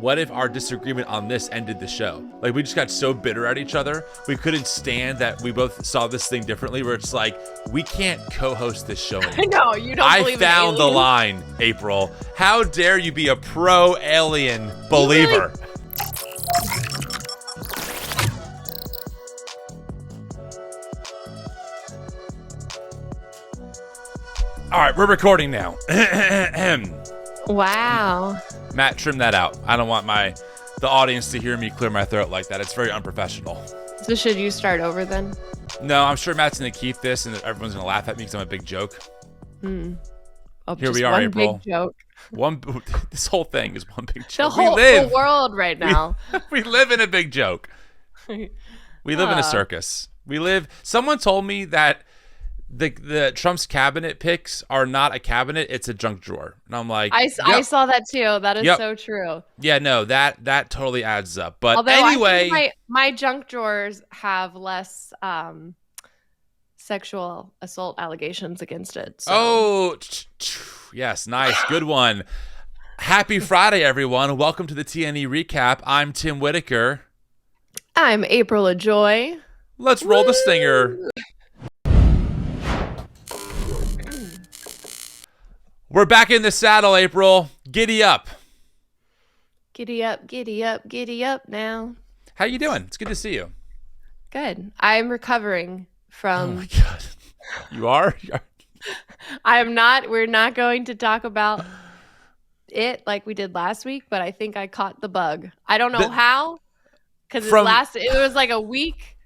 What if our disagreement on this ended the show? Like, we just got so bitter at each other, we couldn't stand that we both saw this thing differently, where it's like, we can't co-host this show anymore. No, you don't believe in I found the aliens. line, April. How dare you be a pro-alien believer? All right, we're recording now. Wow. Matt, trim that out. I don't want the audience to hear me clear my throat like that. It's very unprofessional. So should you start over then? No, I'm sure Matt's going to keep this and everyone's going to laugh at me because I'm a big joke. Oh, Here we are, April. Big joke. This whole thing is one big The joke. whole world right now. We live in a big joke. We live in a circus. Someone told me that the Trump's cabinet picks are not a cabinet, it's a junk drawer. And I'm like, I saw that too. That is so true. Yeah, no, that totally adds up. But although anyway, I think my junk drawers have less sexual assault allegations against it. So. Oh, yes, nice, good one. Happy Friday, everyone. Welcome to the TNE Recap. I'm Tim Whitaker. I'm April Ajoy. Let's roll the stinger. We're back in the saddle, April. Giddy up. Giddy up, giddy up, giddy up now. How you doing? It's good to see you. Good. I'm recovering from... Oh, my God. You are? I'm not. We're not going to talk about it like we did last week, but I think I caught the bug. I don't know how, because it was like a week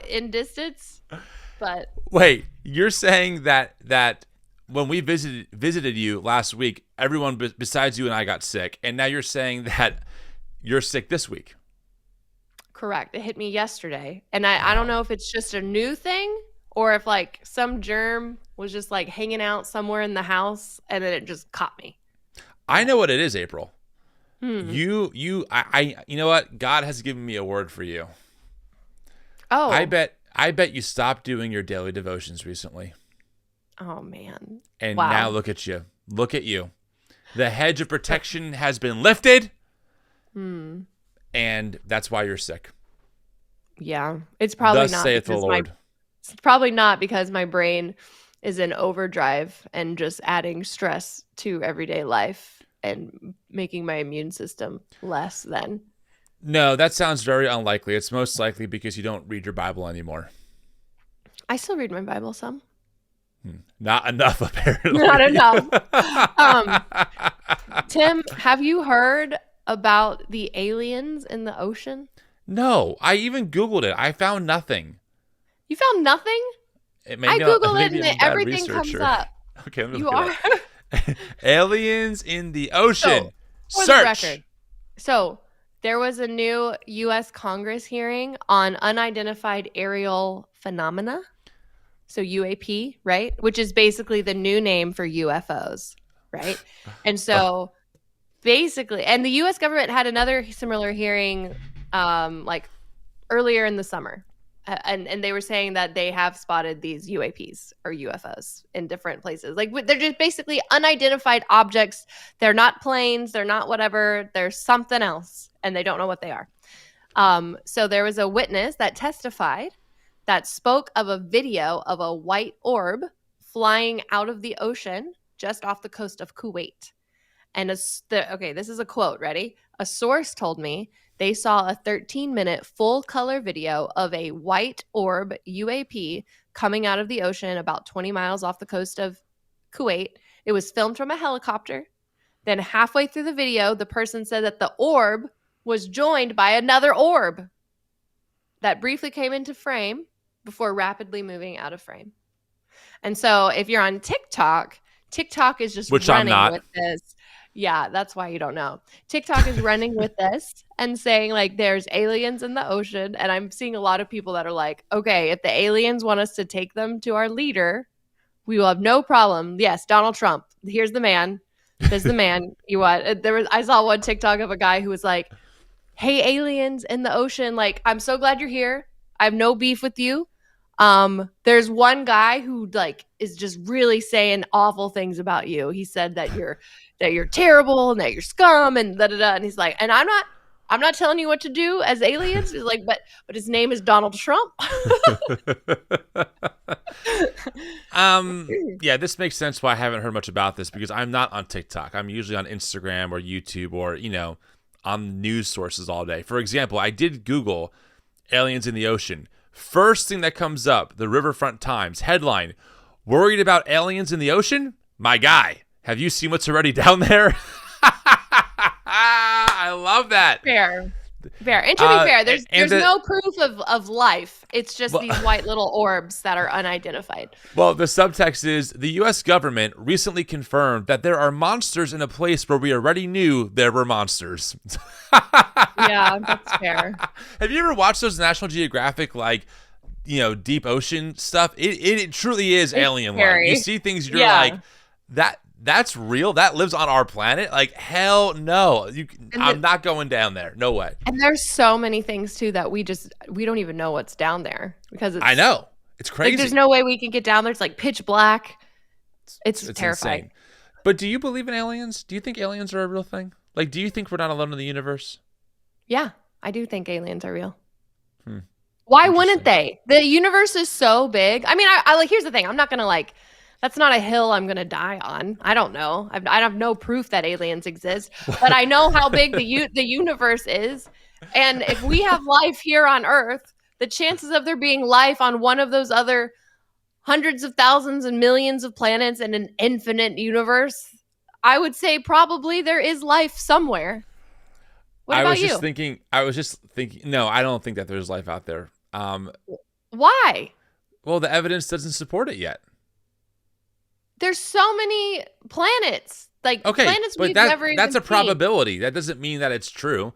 in distance, but... Wait, you're saying that when we visited you last week, everyone besides you and I got sick, and now you're saying that you're sick this week. Correct. It hit me yesterday, and I don't know if it's just a new thing or if like some germ was just like hanging out somewhere in the house and then it just caught me. I know what it is, April. You know what? God has given me a word for you. Oh. I bet you stopped doing your daily devotions recently. Oh, man. And wow. Now look at you. Look at you. The hedge of protection has been lifted. And that's why you're sick. Yeah. It's probably Thus not. saith the Lord. It's probably not because my brain is in overdrive and just adding stress to everyday life and making my immune system less than. No, that sounds very unlikely. It's most likely because you don't read your Bible anymore. I still read my Bible some. Not enough, apparently. Not enough. Tim, have you heard about the aliens in the ocean? No, I even Googled it. I found nothing. You found nothing? I Googled it and everything comes up. Okay, let me you look are it up. Aliens in the ocean. For Search. the record. So there was a new U.S. Congress hearing on unidentified aerial phenomena. So UAP, right? Which is basically the new name for UFOs, right? And so basically, and the U.S. government had another similar hearing like earlier in the summer. And they were saying that they have spotted these UAPs or UFOs in different places. Like they're just basically unidentified objects. They're not planes. They're not whatever. They're something else. And they don't know what they are. So there was a witness that testified that spoke of a video of a white orb flying out of the ocean just off the coast of Kuwait. And this is a quote. Ready? A source told me they saw a 13-minute full-color video of a white orb UAP coming out of the ocean about 20 miles off the coast of Kuwait. It was filmed from a helicopter. Then halfway through the video, the person said that the orb was joined by another orb that briefly came into frame before rapidly moving out of frame. And so if you're on TikTok is just running with this. Yeah, that's why you don't know. TikTok is running with this and saying like there's aliens in the ocean. And I'm seeing a lot of people that are like, okay, if the aliens want us to take them to our leader, we will have no problem. Yes, Donald Trump. Here's the man. There's the man. I saw one TikTok of a guy who was like, hey, aliens in the ocean, like, I'm so glad you're here. I have no beef with you. There's one guy who like is just really saying awful things about you. He said that that you're terrible and that you're scum and da da da. And he's like, and I'm not telling you what to do as aliens. He's like, but his name is Donald Trump. Yeah, this makes sense why I haven't heard much about this, because I'm not on TikTok. I'm usually on Instagram or YouTube or, on news sources all day. For example, I did Google aliens in the ocean. First thing that comes up, the Riverfront Times headline, worried about aliens in the ocean? My guy, have you seen what's already down there? I love that. Fair. And to be fair, there's no proof of life. It's just these white little orbs that are unidentified. Well, the subtext is the U.S. government recently confirmed that there are monsters in a place where we already knew there were monsters. Yeah, that's fair. Have you ever watched those National Geographic, deep ocean stuff? It truly is alien-like. You see things, you're like, that's real? That lives on our planet? Like, hell no. I'm not going down there. No way. And there's so many things, too, that we don't even know what's down there. Because I know. It's crazy. Like, there's no way we can get down there. It's like pitch black. It's terrifying. Insane. But do you believe in aliens? Do you think aliens are a real thing? Like, do you think we're not alone in the universe? Yeah, I do think aliens are real. Why wouldn't they? The universe is so big. I mean, I here's the thing. I'm not going to that's not a hill I'm going to die on. I don't know. I have no proof that aliens exist, but I know how big the universe is. And if we have life here on Earth, the chances of there being life on one of those other hundreds of thousands and millions of planets in an infinite universe, I would say probably there is life somewhere. What about you? I was just thinking, no, I don't think that there's life out there. Why? Well, the evidence doesn't support it yet. There's so many planets, planets we've never even that's a seen. Probability. That doesn't mean that it's true.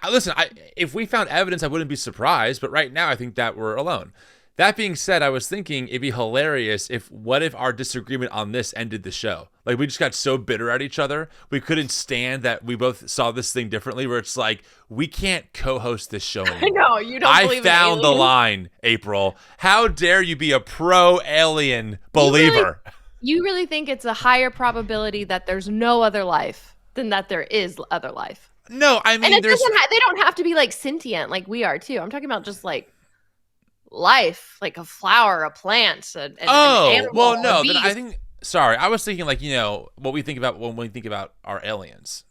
Listen. If we found evidence, I wouldn't be surprised. But right now, I think that we're alone. That being said, I was thinking it'd be hilarious what if our disagreement on this ended the show? Like, we just got so bitter at each other, we couldn't stand that we both saw this thing differently, where it's like, we can't co-host this show anymore. No, you don't believe in aliens. I found the line, April. How dare you be a pro-alien believer? You really think it's a higher probability that there's no other life than that there is other life? No, I mean, and they don't have to be sentient like we are too. I'm talking about just life, like a flower, a plant, an animal, well, no, a beast. Then I think. Sorry, I was thinking what we think about when we think about our aliens.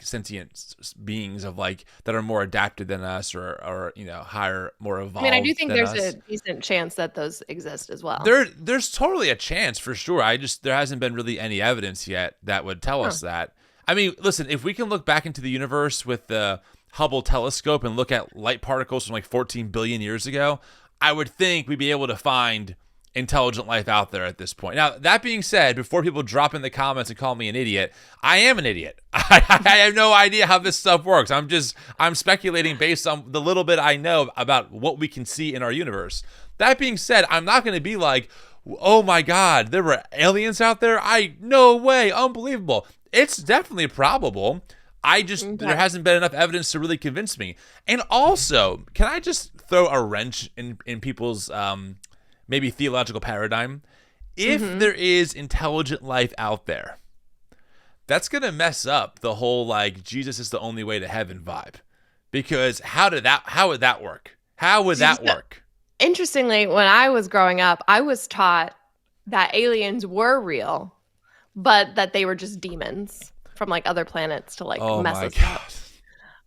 Sentient beings of that are more adapted than us, or higher, more evolved. I mean, I do think there's us. a decent chance that those exist as well. There's totally a chance for sure. There hasn't been really any evidence yet that would tell us that. I mean, listen, if we can look back into the universe with the Hubble telescope and look at light particles from 14 billion years ago, I would think we'd be able to find intelligent life out there at this point. Now, that being said, before people drop in the comments and call me an idiot, I am an idiot. I have no idea how this stuff works. I'm speculating based on the little bit I know about what we can see in our universe. That being said, I'm not going to be like, oh my God, there were aliens out there? No way, unbelievable. It's definitely probable. There hasn't been enough evidence to really convince me. And also, can I just throw a wrench in people's maybe theological paradigm? If there is intelligent life out there, that's going to mess up the whole Jesus is the only way to heaven vibe. Because how would that work? How would that work? Interestingly, when I was growing up, I was taught that aliens were real, but that they were just demons from other planets to mess us up.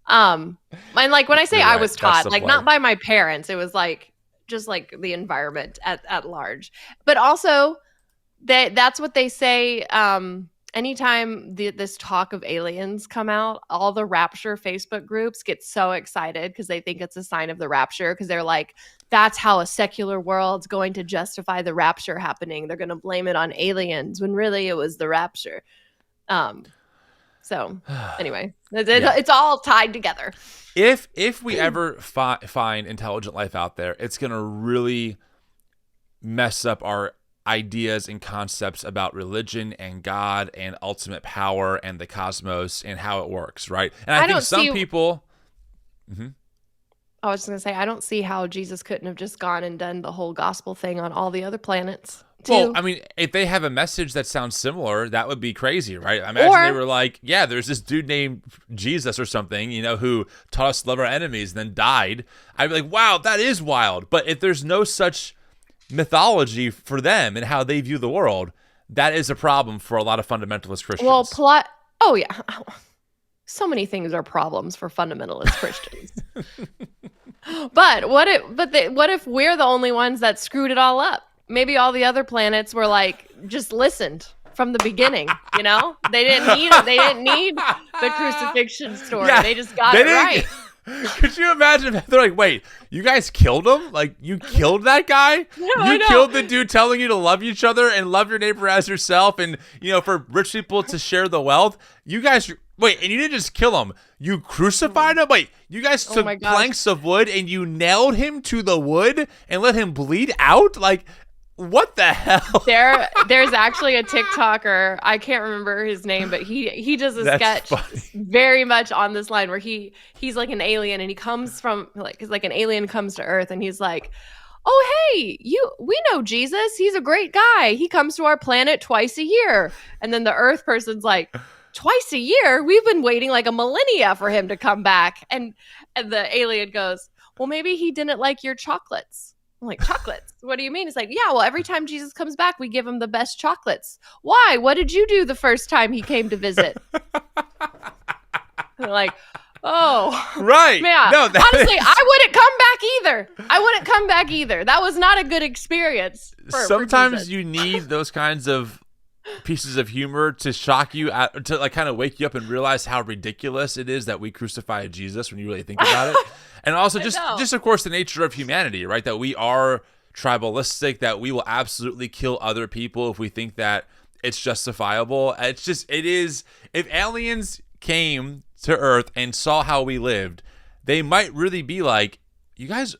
And when I say I was taught, not by my parents, it was just the environment at large. But also that's what they say. Anytime this talk of aliens come out, all the rapture Facebook groups get so excited because they think it's a sign of the rapture, because they're like, that's how a secular world's going to justify the rapture happening. They're going to blame it on aliens when really it was the rapture. So anyway, it's all tied together. If we ever find intelligent life out there, it's going to really mess up our ideas and concepts about religion and God and ultimate power and the cosmos and how it works, right? And I think some people... I was just going to say, I don't see how Jesus couldn't have just gone and done the whole gospel thing on all the other planets, too. Well, I mean, if they have a message that sounds similar, that would be crazy, right? I imagine they were like, yeah, there's this dude named Jesus or something, who taught us to love our enemies and then died. I'd be like, wow, that is wild. But if there's no such mythology for them and how they view the world, that is a problem for a lot of fundamentalist Christians. Well, oh, yeah. So many things are problems for fundamentalist Christians. But what if we're the only ones that screwed it all up? Maybe all the other planets were like, just listened from the beginning, They didn't need the crucifixion story. Yeah, they just got it right. Could you imagine if they're like, wait, you guys killed him? Like, you killed that guy? You killed the dude telling you to love each other and love your neighbor as yourself and, for rich people to share the wealth? You guys... Wait, and you didn't just kill him. You crucified him? Wait, you guys took planks of wood and you nailed him to the wood and let him bleed out? Like, what the hell? There's actually a TikToker. I can't remember his name, but he does a sketch very much on this line where he's like an alien and he comes from like an alien comes to Earth and he's like, oh, hey, we know Jesus. He's a great guy. He comes to our planet twice a year. And then the Earth person's like, twice a year? We've been waiting like a millennia for him to come back. And the alien goes, well, maybe he didn't like your chocolates. I'm like, chocolates? What do you mean? It's like, yeah, well, every time Jesus comes back, we give him the best chocolates. Why? What did you do the first time he came to visit? They're like, oh. Right. Man, no, honestly, I wouldn't come back either. That was not a good experience. Sometimes you need those kinds of pieces of humor to shock you, to like kind of wake you up and realize how ridiculous it is that we crucified Jesus when you really think about it. And also just of course the nature of humanity, right? That we are tribalistic, that we will absolutely kill other people if we think that it's justifiable. It is, if aliens came to Earth and saw how we lived, they might really be like, you guys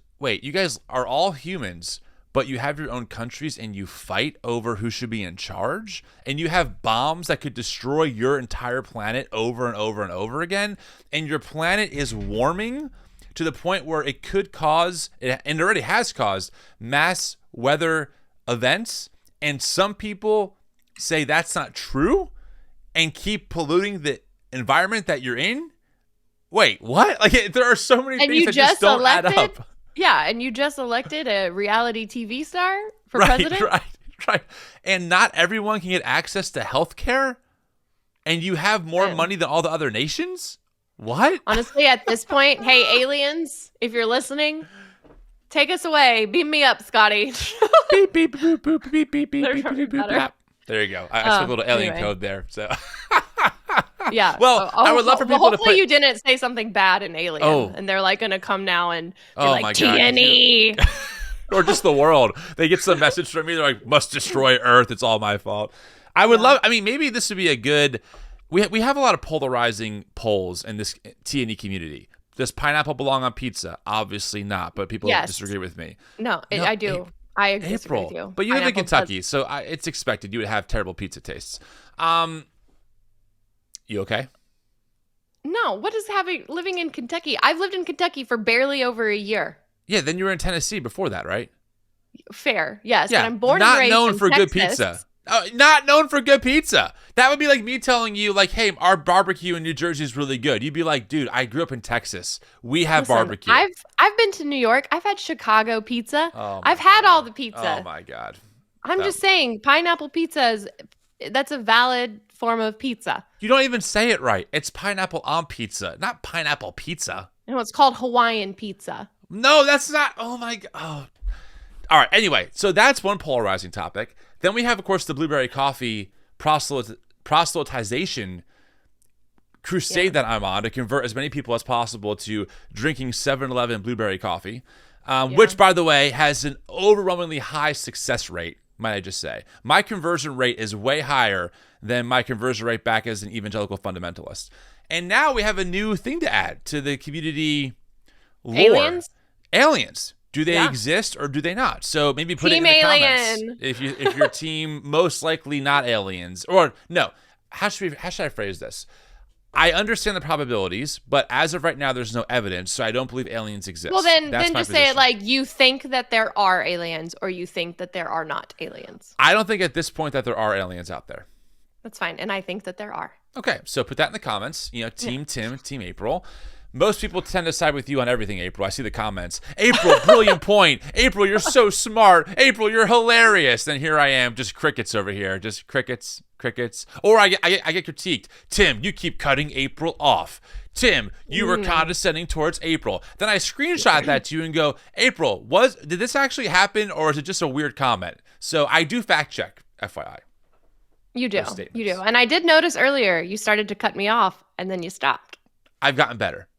are all humans, but you have your own countries and you fight over who should be in charge, and you have bombs that could destroy your entire planet over and over and over again, and your planet is warming to the point where it could cause, and it already has caused, mass weather events, and some people say that's not true and keep polluting the environment that you're in. Wait, what? Like, there are so many things that just don't add up. Yeah, and you just elected a reality TV star for president? Right. And not everyone can get access to health care, and you have more money than all the other nations? What? Honestly, at this point, hey, aliens, if you're listening, take us away. Beam me up, Scotty. Beep, beep, boop, boop, beep, beep, beep, beep, beep, beep. There you go. I took a little alien code there, so... Yeah. Well, I would love for people to put... Hopefully you didn't say something bad in Alien, and they're like going to come now and be like, TNE! Or just the world. They get some message from me. They're like, must destroy Earth. It's all my fault. I would love... I mean, maybe this would be a good... We have a lot of polarizing polls in this TNE community. Does pineapple belong on pizza? Obviously not, but people disagree with me. No, I do. I agree with you. But you live in Kentucky, so it's expected you would have terrible pizza tastes. You okay? No, what is living in Kentucky? I've lived in Kentucky for barely over a year. Yeah, then you were in Tennessee before that, right? Fair, yes. Yeah, but I'm born and raised in Texas. Not known for good pizza. Not known for good pizza. That would be like me telling you, like, hey, our barbecue in New Jersey is really good. You'd be like, dude, I grew up in Texas. We have barbecue. I've been to New York. I've had Chicago pizza. I've had all the pizza. Oh, my God. I'm just saying, pineapple pizza that's a valid form of pizza. You don't even say it right. It's pineapple on pizza, not pineapple pizza. No, it's called Hawaiian pizza. No, that's not. Oh, my God. Oh. All right. Anyway, so that's one polarizing topic. Then we have, of course, the blueberry coffee proselytization crusade that I'm on to convert as many people as possible to drinking 7-Eleven blueberry coffee, which, by the way, has an overwhelmingly high success rate, might I just say. My conversion rate is way higher than my conversion rate back as an evangelical fundamentalist. And now we have a new thing to add to the community lore. Aliens. Do they exist or do they not? So maybe put it in the comments if your team most likely not aliens, or no. How should I phrase this? I understand the probabilities, but as of right now, there's no evidence, so I don't believe aliens exist. Well, then That's my just say it position. like you think that there are aliens or you think that there are not aliens. I don't think at this point that there are aliens out there. That's fine. And I think that there are. Okay, so put that in the comments. Team Tim, Team April. Most people tend to side with you on everything, April. I see the comments. April, brilliant point. April, you're so smart. April, you're hilarious. Then here I am, just crickets over here. Just crickets. Or I get critiqued. Tim, you keep cutting April off. Tim, you were condescending towards April. Then I screenshot that to you and go, April, did this actually happen or is it just a weird comment? So I do fact check, FYI. You do. And I did notice earlier you started to cut me off and then you stopped. I've gotten better.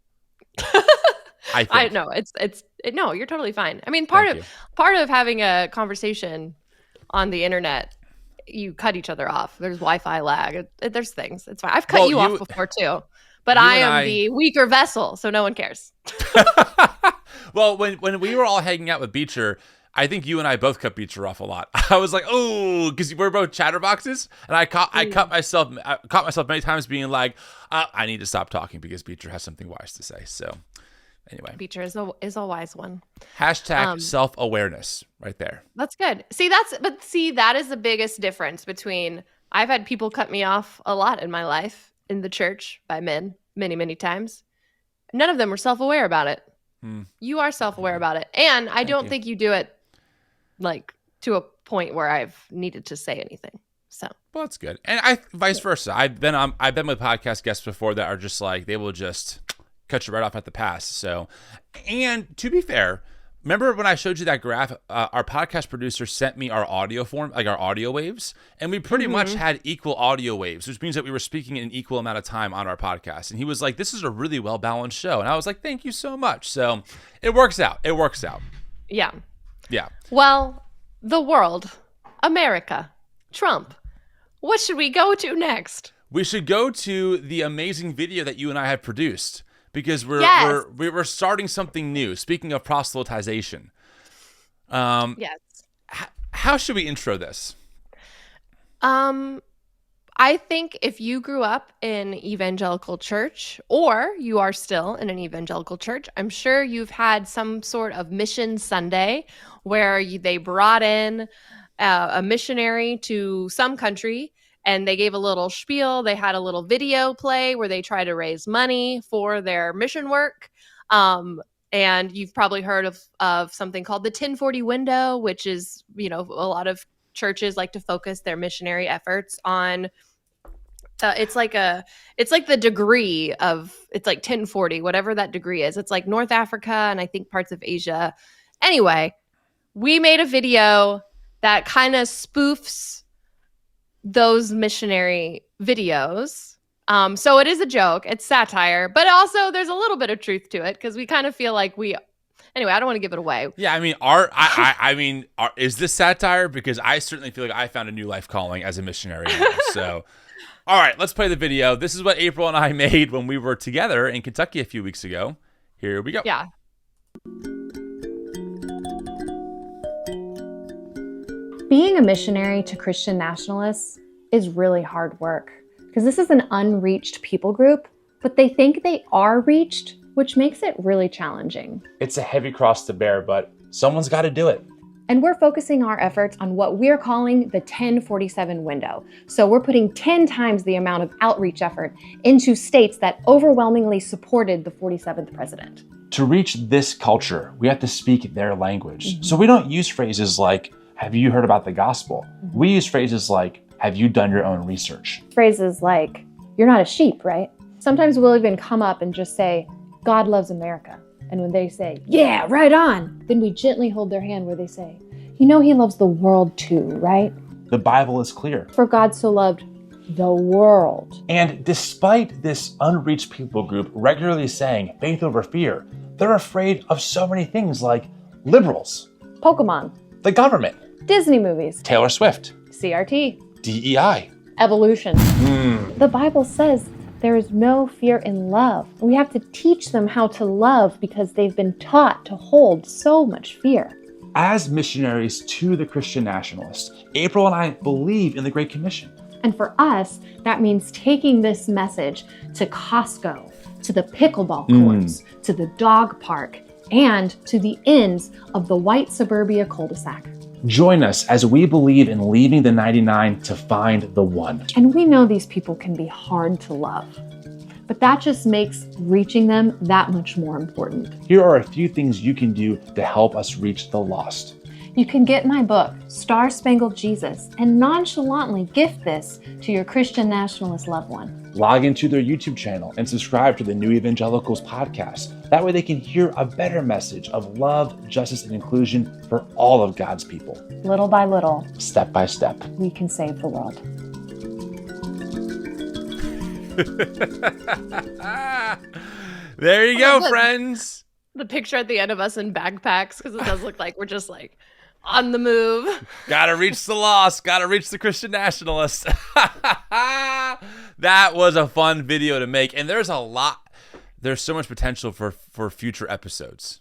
I think. I know no, you're totally fine. I mean, part of having a conversation on the internet, you cut each other off. There's Wi-Fi lag. There's things. It's fine. I've cut you off before too, but I am the weaker vessel, so no one cares. Well, when we were all hanging out with Beecher, I think you and I both cut Beecher off a lot. I was like, oh, because we're both chatterboxes, and I caught myself many times being like, I need to stop talking because Beecher has something wise to say. So anyway, Beecher is a wise one. Hashtag self-awareness right there. That's good. That is the biggest difference between I've had people cut me off a lot in my life in the church by men many, many times. None of them were self-aware about it. You are self-aware about it. And I don't think you do it like to a point where I've needed to say anything. So well, that's good. And vice versa. I've been with podcast guests before that are just like, they will just cut you right off at the pass. So, and to be fair, remember when I showed you that graph, our podcast producer sent me our audio form, like our audio waves, and we pretty much had equal audio waves, which means that we were speaking in an equal amount of time on our podcast. And he was like, this is a really well-balanced show. And I was like, thank you so much. So it works out. Yeah. Yeah. Well, the world, America, Trump. What should we go to next? We should go to the amazing video that you and I have produced because we're starting something new. Speaking of proselytization. Yes. How should we intro this? I think if you grew up in evangelical church or you are still in an evangelical church, I'm sure you've had some sort of mission Sunday where they brought in a missionary to some country and they gave a little spiel. They had a little video play where they try to raise money for their mission work. And you've probably heard of something called the 1040 window, which is, a lot of churches like to focus their missionary efforts on. It's like the degree of, it's like 1040, whatever that degree is. It's like North Africa and I think parts of Asia. Anyway, we made a video that kind of spoofs those missionary videos. So it is a joke. It's satire, but also there's a little bit of truth to it because we kind of feel like anyway, I don't want to give it away. Yeah, I mean, is this satire? Because I certainly feel like I found a new life calling as a missionary now, so... All right, let's play the video. This is what April and I made when we were together in Kentucky a few weeks ago. Here we go. Yeah. Being a missionary to Christian nationalists is really hard work because this is an unreached people group, but they think they are reached, which makes it really challenging. It's a heavy cross to bear, but someone's got to do it. And we're focusing our efforts on what we're calling the 1047 window. So we're putting 10 times the amount of outreach effort into states that overwhelmingly supported the 47th president. To reach this culture, we have to speak their language. So we don't use phrases like, have you heard about the gospel? We use phrases like, have you done your own research? Phrases like, you're not a sheep, right? Sometimes we'll even come up and just say, God loves America. And when they say, yeah, right on, then we gently hold their hand where they say, he loves the world too, right? The Bible is clear. For God so loved the world. And despite this unreached people group regularly saying faith over fear, they're afraid of so many things like liberals, Pokemon, the government, Disney movies, Taylor Swift, CRT, DEI, evolution. The Bible says there is no fear in love. We have to teach them how to love because they've been taught to hold so much fear. As missionaries to the Christian nationalists, April and I believe in the Great Commission. And for us, that means taking this message to Costco, to the pickleball courts, to the dog park, and to the ends of the white suburbia cul-de-sac. Join us as we believe in leaving the 99 to find the one. And we know these people can be hard to love, but that just makes reaching them that much more important. Here are a few things you can do to help us reach the lost. You can get my book, Star Spangled Jesus, and nonchalantly gift this to your Christian nationalist loved one. Log into their YouTube channel and subscribe to the New Evangelicals podcast. That way they can hear a better message of love, justice, and inclusion for all of God's people. Little by little, step by step, we can save the world. There you go, friends. The picture at the end of us in backpacks, because it does look like we're just like on the move. Gotta reach the lost. Gotta reach the Christian nationalists. That was a fun video to make. And there's so much potential for future episodes.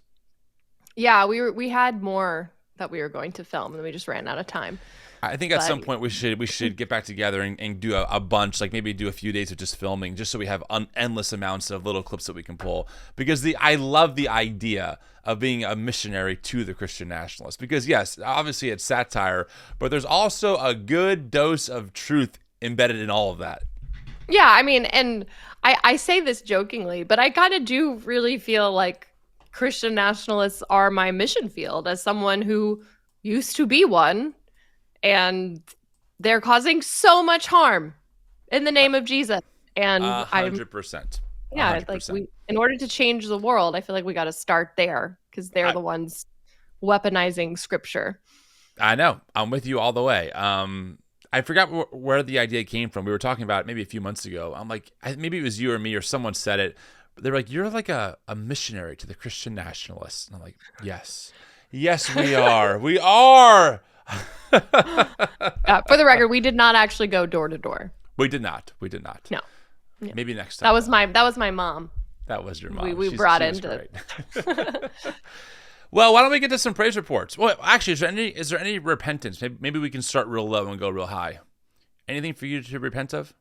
Yeah, we had more that we were going to film, and we just ran out of time. I think at some point we should get back together and do a bunch, like maybe do a few days of just filming, just so we have endless amounts of little clips that we can pull. Because I love the idea of being a missionary to the Christian nationalists. Because yes, obviously it's satire, but there's also a good dose of truth embedded in all of that. Yeah, I mean, and I say this jokingly, but I kind of do really feel like Christian nationalists are my mission field as someone who used to be one. And they're causing so much harm in the name of Jesus. And 100%. Yeah, 100%. like in order to change the world, I feel like we got to start there because they're the ones weaponizing scripture. I know. I'm with you all the way. I forgot where the idea came from. We were talking about it maybe a few months ago. I'm like, maybe it was you or me or someone said it. But they were like, you're like a missionary to the Christian nationalists. And I'm like, yes. Yes, we are. We are. For the record, we did not actually go door to door. We did not. No. Yeah. Maybe next time. That was my mom. That was your mom. We brought into. Well, why don't we get to some praise reports? Well, actually, is there any repentance? Maybe we can start real low and go real high. Anything for you to repent of?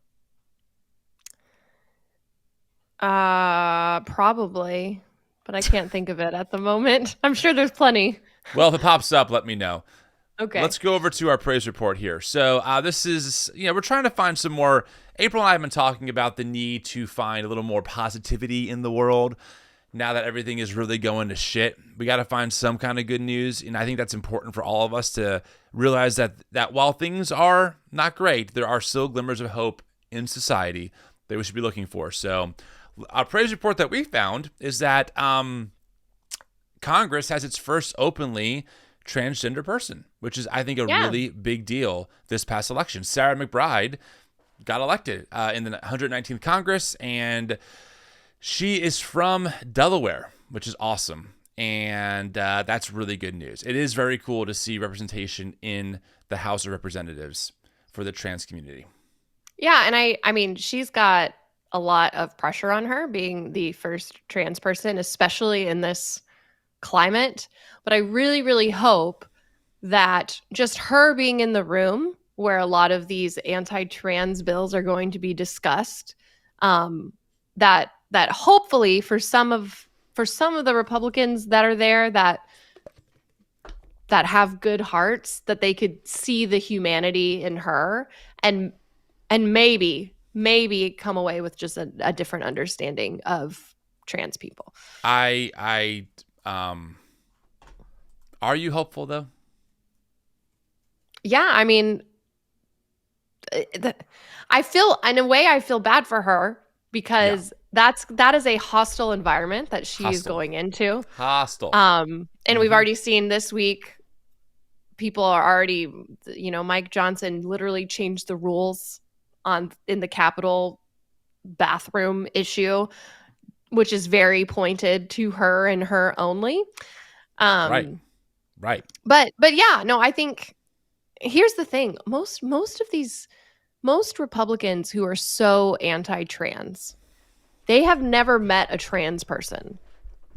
Probably, but I can't think of it at the moment. I'm sure there's plenty. Well, if it pops up, let me know. Okay. Let's go over to our praise report here. So this is, we're trying to find some more. April and I have been talking about the need to find a little more positivity in the world. Now that everything is really going to shit, we got to find some kind of good news. And I think that's important for all of us to realize that while things are not great, there are still glimmers of hope in society that we should be looking for. So our praise report that we found is that Congress has its first openly transgender person, which is, I think, a really big deal this past election. Sarah McBride got elected in the 119th Congress, and she is from Delaware, which is awesome. And that's really good news. It is very cool to see representation in the House of Representatives for the trans community. Yeah, and I mean, she's got a lot of pressure on her being the first trans person, especially in this climate. But I really, really hope that just her being in the room where a lot of these anti-trans bills are going to be discussed, that hopefully for some of the Republicans that are there that have good hearts, that they could see the humanity in her and maybe come away with just a different understanding of trans people. Are you hopeful though? Yeah, I mean, I feel bad for her because that is a hostile environment that she's going into. Hostile. And we've already seen this week, people are already, Mike Johnson literally changed the rules in the Capitol bathroom issue, which is very pointed to her and her only. Right. But yeah, no, I think here's the thing. Most Republicans who are so anti-trans, they have never met a trans person.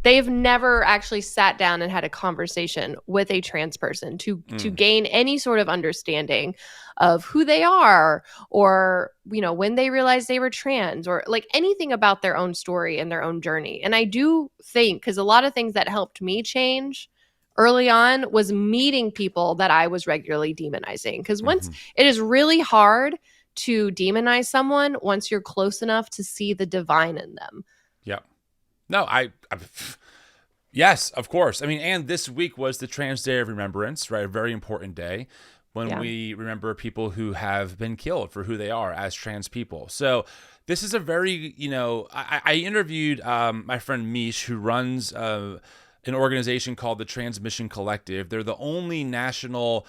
they've never actually sat down and had a conversation with a trans person to gain any sort of understanding of who they are, or, you know, when they realized they were trans, or like anything about their own story and their own journey. And I do think, because a lot of things that helped me change early on was meeting people that I was regularly demonizing. Because once it is really hard to demonize someone once you're close enough to see the divine in them. Yeah. No, yes, of course. I mean, and this week was the Trans Day of Remembrance, right? A very important day when we remember people who have been killed for who they are as trans people. So this is a very, you know, I interviewed my friend Mish, who runs an organization called the Transmission Collective. They're the only national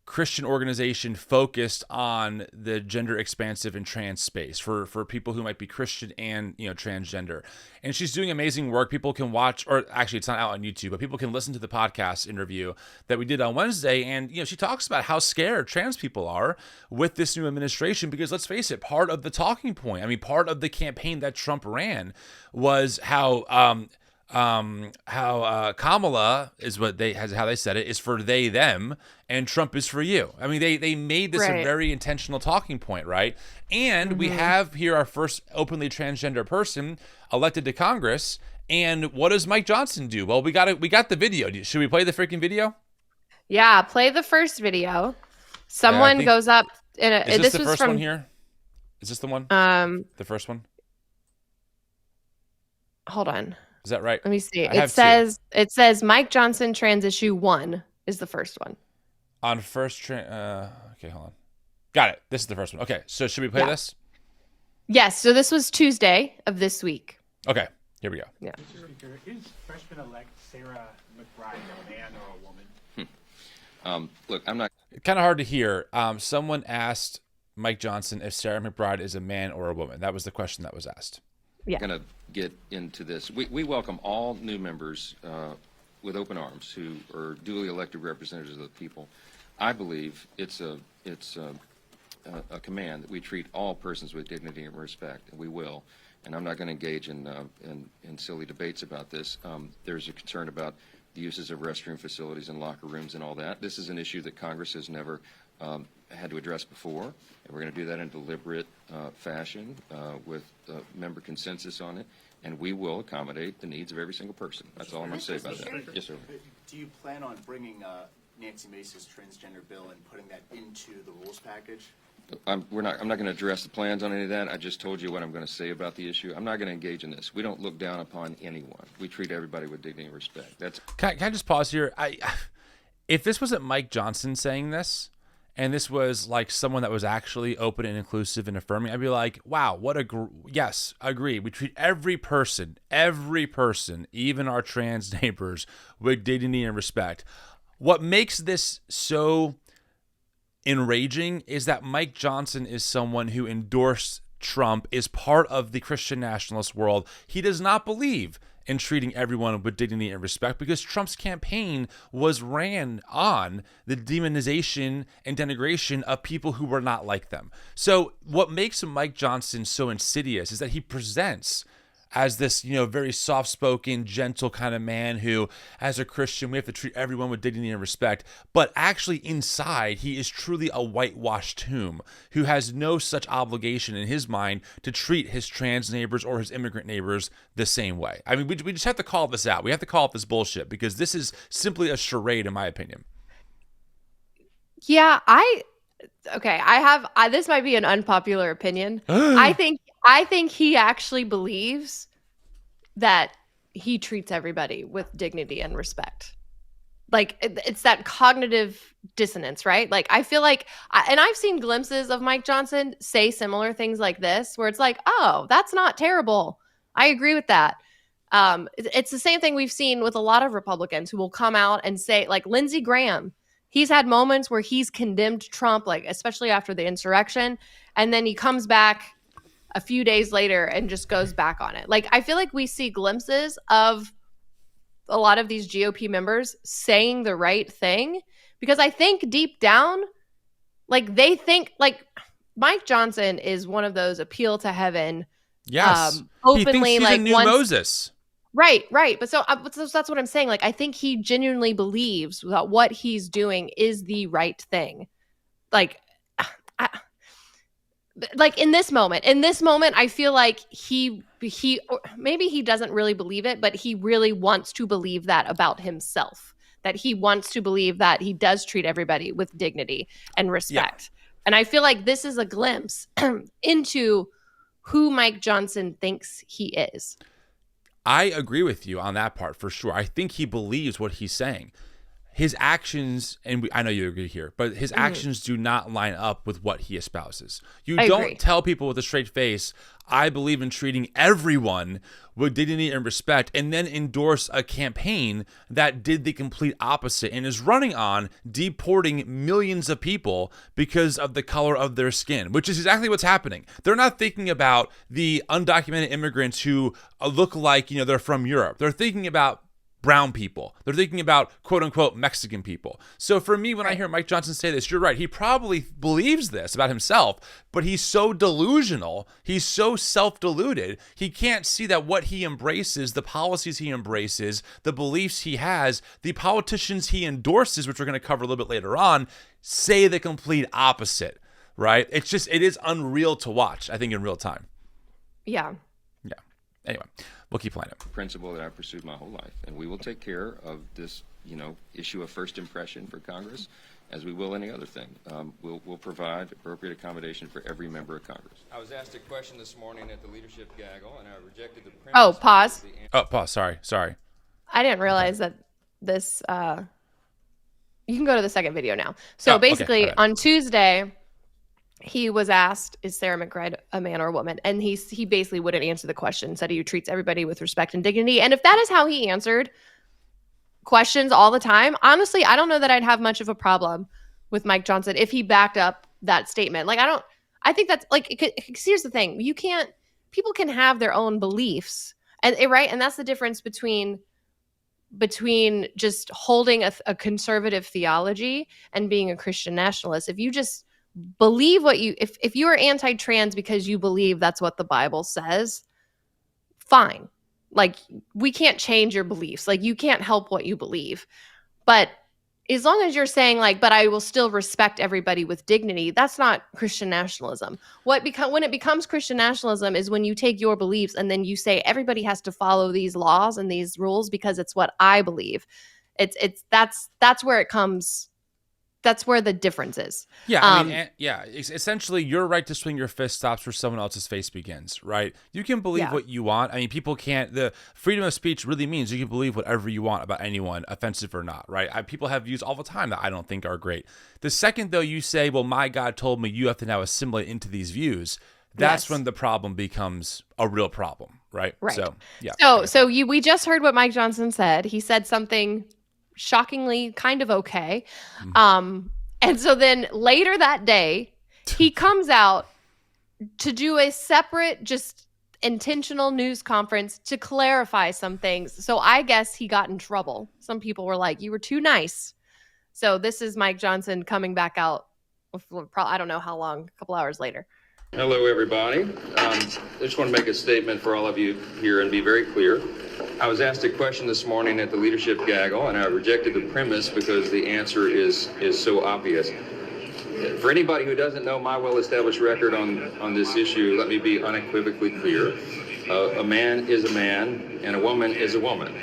Christian organization focused on the gender expansive and trans space for people who might be Christian and, you know, transgender. And she's doing amazing work. People can watch, or actually it's not out on YouTube, but people can listen to the podcast interview that we did on Wednesday. And, you know, she talks about how scared trans people are with this new administration, because let's face it, part of the talking point, I mean, part of the campaign that Trump ran was how Kamala is how they said it, is for they, them, and Trump is for you. I mean, they made this a very intentional talking point, right? And we have here our first openly transgender person elected to Congress. And what does Mike Johnson do? Well, we got the video. Should we play the freaking video? Yeah, play the first video. Someone goes up in a. Is this the first one here? Is this the one? The first one. Hold on. Is that right? Let me see. It says Mike Johnson trans issue 1 is the first one. On first okay, hold on. Got it. This is the first one. Okay, so should we play this? Yes. So this was Tuesday of this week. Okay, here we go. Yeah. Is freshman-elect Sarah McBride a man or a woman? Look, I'm not. Kind of hard to hear. Someone asked Mike Johnson if Sarah McBride is a man or a woman. That was the question that was asked. Yeah. Going to get into this. We welcome all new members with open arms who are duly elected representatives of the people. I believe it's a command that we treat all persons with dignity and respect, and we will. And I'm not going to engage in silly debates about this. There's a concern about the uses of restroom facilities and locker rooms and all that. This is an issue that Congress has never had to address before, and we're going to do that in a deliberate fashion with member consensus on it, and we will accommodate the needs of every single person. That's all I'm going to say about that. Yes, sir. Do you plan on bringing Nancy Mace's transgender bill and putting that into the rules package? I'm not going to address the plans on any of that. I just told you what I'm going to say about the issue. I'm not going to engage in this. We don't look down upon anyone. We treat everybody with dignity and respect. Can I just pause here? If this wasn't Mike Johnson saying this, and this was like someone that was actually open and inclusive and affirming, I'd be like, wow, yes, agree. We treat every person, even our trans neighbors, with dignity and respect. What makes this so enraging is that Mike Johnson is someone who endorsed Trump, is part of the Christian nationalist world. He does not believe in treating everyone with dignity and respect, because Trump's campaign was ran on the demonization and denigration of people who were not like them. So what makes Mike Johnson so insidious is that he presents as this, you know, very soft-spoken, gentle kind of man who, as a Christian, we have to treat everyone with dignity and respect. But actually inside, he is truly a whitewashed tomb who has no such obligation in his mind to treat his trans neighbors or his immigrant neighbors the same way. I mean, we just have to call this out. We have to call it this bullshit, because this is simply a charade, in my opinion. Yeah, this might be an unpopular opinion. I think he actually believes that he treats everybody with dignity and respect. Like, it's that cognitive dissonance, right? Like, I feel like, and I've seen glimpses of Mike Johnson say similar things like this, where it's like, oh, that's not terrible. I agree with that. It's the same thing we've seen with a lot of Republicans who will come out and say, like Lindsey Graham, he's had moments where he's condemned Trump, like especially after the insurrection, and then he comes back a few days later and just goes back on it. Like, I feel like we see glimpses of a lot of these GOP members saying the right thing, because I think deep down, like, they think, like, Mike Johnson is one of those appeal to heaven. Yes. Openly, he thinks he's like, a new Moses. Right. But so that's what I'm saying. Like, I think he genuinely believes that what he's doing is the right thing. Like, like in this moment, I feel like he or maybe he doesn't really believe it, but he really wants to believe that about himself, that he wants to believe that he does treat everybody with dignity and respect. Yeah. And I feel like this is a glimpse into who Mike Johnson thinks he is. I agree with you on that part for sure. I think he believes what he's saying. His actions, and I know you agree here, but his actions do not line up with what he espouses. I don't tell people with a straight face, I believe in treating everyone with dignity and respect, and then endorse a campaign that did the complete opposite and is running on deporting millions of people because of the color of their skin, which is exactly what's happening. They're not thinking about the undocumented immigrants who look like, they're from Europe. They're thinking about brown people. They're thinking about quote unquote Mexican people. So for me, when I hear Mike Johnson say this, you're right. He probably believes this about himself, but he's so delusional. He's so self-deluded. He can't see that what he embraces, the policies he embraces, the beliefs he has, the politicians he endorses, which we're going to cover a little bit later on, say the complete opposite, right? It is unreal to watch, I think, in real time. Yeah. Anyway, we'll keep playing it. Principle that I've pursued my whole life, and we will take care of this, issue of first impression for Congress, as we will any other thing. We'll provide appropriate accommodation for every member of Congress. I was asked a question this morning at the leadership gaggle, and I rejected the premise. Oh, pause. Pause. Sorry. I didn't realize that this. You can go to the second video now. So basically, on Tuesday, he was asked, is Sarah McBride a man or a woman? And he basically wouldn't answer the question, said he treats everybody with respect and dignity. And if that is how he answered questions all the time, honestly, I don't know that I'd have much of a problem with Mike Johnson if he backed up that statement. Like, I think that's like, here's the thing. People can have their own beliefs, and right? And that's the difference between just holding a conservative theology and being a Christian nationalist. If you just believe if you are anti-trans because you believe that's what the Bible says, fine. Like, we can't change your beliefs. Like, you can't help what you believe. But as long as you're saying but I will still respect everybody with dignity, that's not Christian nationalism. When it becomes Christian nationalism is when you take your beliefs and then you say everybody has to follow these laws and these rules because it's what I believe. That's where it comes. That's where the difference is. Yeah, essentially, your right to swing your fist stops where someone else's face begins, right? You can believe what you want. I mean, people can't. The freedom of speech really means you can believe whatever you want about anyone, offensive or not, right? People have views all the time that I don't think are great. The second, though, you say, well, my God told me you have to now assimilate into these views, that's when the problem becomes a real problem, right? So, yeah. So we just heard what Mike Johnson said. He said something shockingly kind of okay. And so then later that day, he comes out to do a separate, just intentional news conference to clarify some things. So I guess he got in trouble. Some people were like, you were too nice. So this is Mike Johnson coming back out, I don't know how long, a couple hours later. Hello, everybody. I just want to make a statement for all of you here and be very clear. I was asked a question this morning at the leadership gaggle, and I rejected the premise because the answer is so obvious. For anybody who doesn't know my well-established record on this issue, let me be unequivocally clear. A man is a man, and a woman is a woman,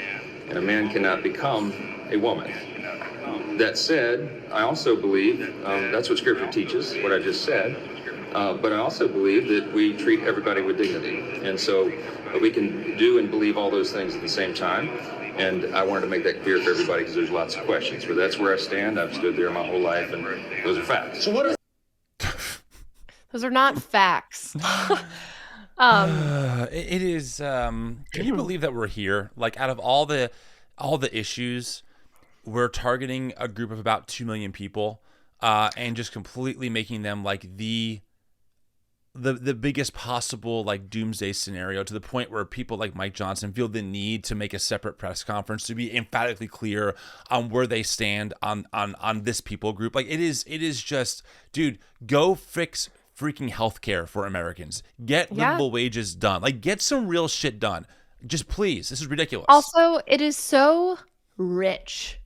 and a man cannot become a woman. That said, I also believe, that's what Scripture teaches, what I just said, but I also believe that we treat everybody with dignity. And so we can do and believe all those things at the same time. And I wanted to make that clear for everybody because there's lots of questions. But that's where I stand. I've stood there my whole life, and those are facts. So what are those are not facts. It is. Can you believe that we're here? Like, out of all the issues, we're targeting a group of about 2 million people, and just completely making them like the biggest possible like doomsday scenario, to the point where people like Mike Johnson feel the need to make a separate press conference to be emphatically clear on where they stand on this people group. Like, it is just, dude, go fix freaking healthcare for Americans. Get livable wages done. Like, get some real shit done. Just please. This is ridiculous. Also, it is so rich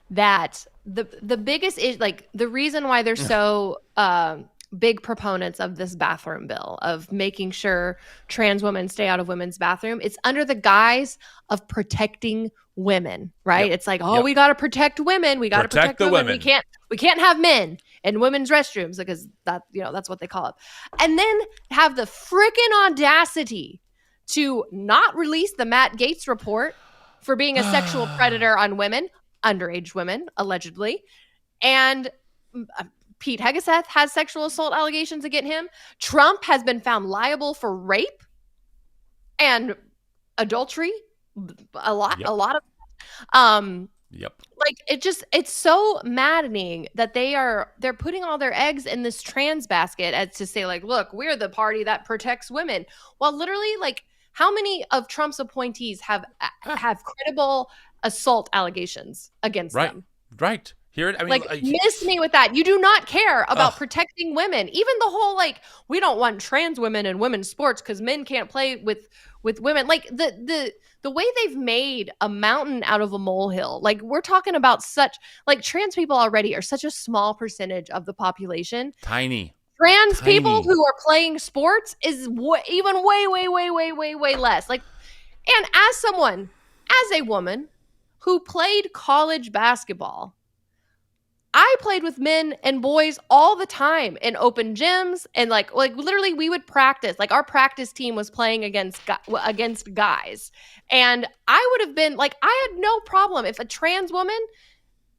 that the biggest is like the reason why they're so big proponents of this bathroom bill, of making sure trans women stay out of women's bathroom. It's under the guise of protecting women, right? Yep. It's like, we got to protect women. We got to protect the women. We can't have men in women's restrooms because that's what they call it. And then have the freaking audacity to not release the Matt Gaetz report for being a sexual predator on women, underage women, allegedly. And Pete Hegseth has sexual assault allegations against him. Trump has been found liable for rape and adultery. A lot of like it's so maddening that they're putting all their eggs in this trans basket as to say, like, look, we're the party that protects women. Well, literally, like, how many of Trump's appointees have credible assault allegations against them? Right. Hear it? I mean, miss me with that. You do not care about protecting women. Even the whole, like, we don't want trans women in women's sports because men can't play with women. Like, the way they've made a mountain out of a molehill. Like, we're talking about trans people already are such a small percentage of the population. Tiny. Trans people who are playing sports is even way less. Like, and as a woman who played college basketball, I played with men and boys all the time in open gyms, and like literally we would practice. Like, our practice team was playing against guys, and I would have been like, I had no problem if a trans woman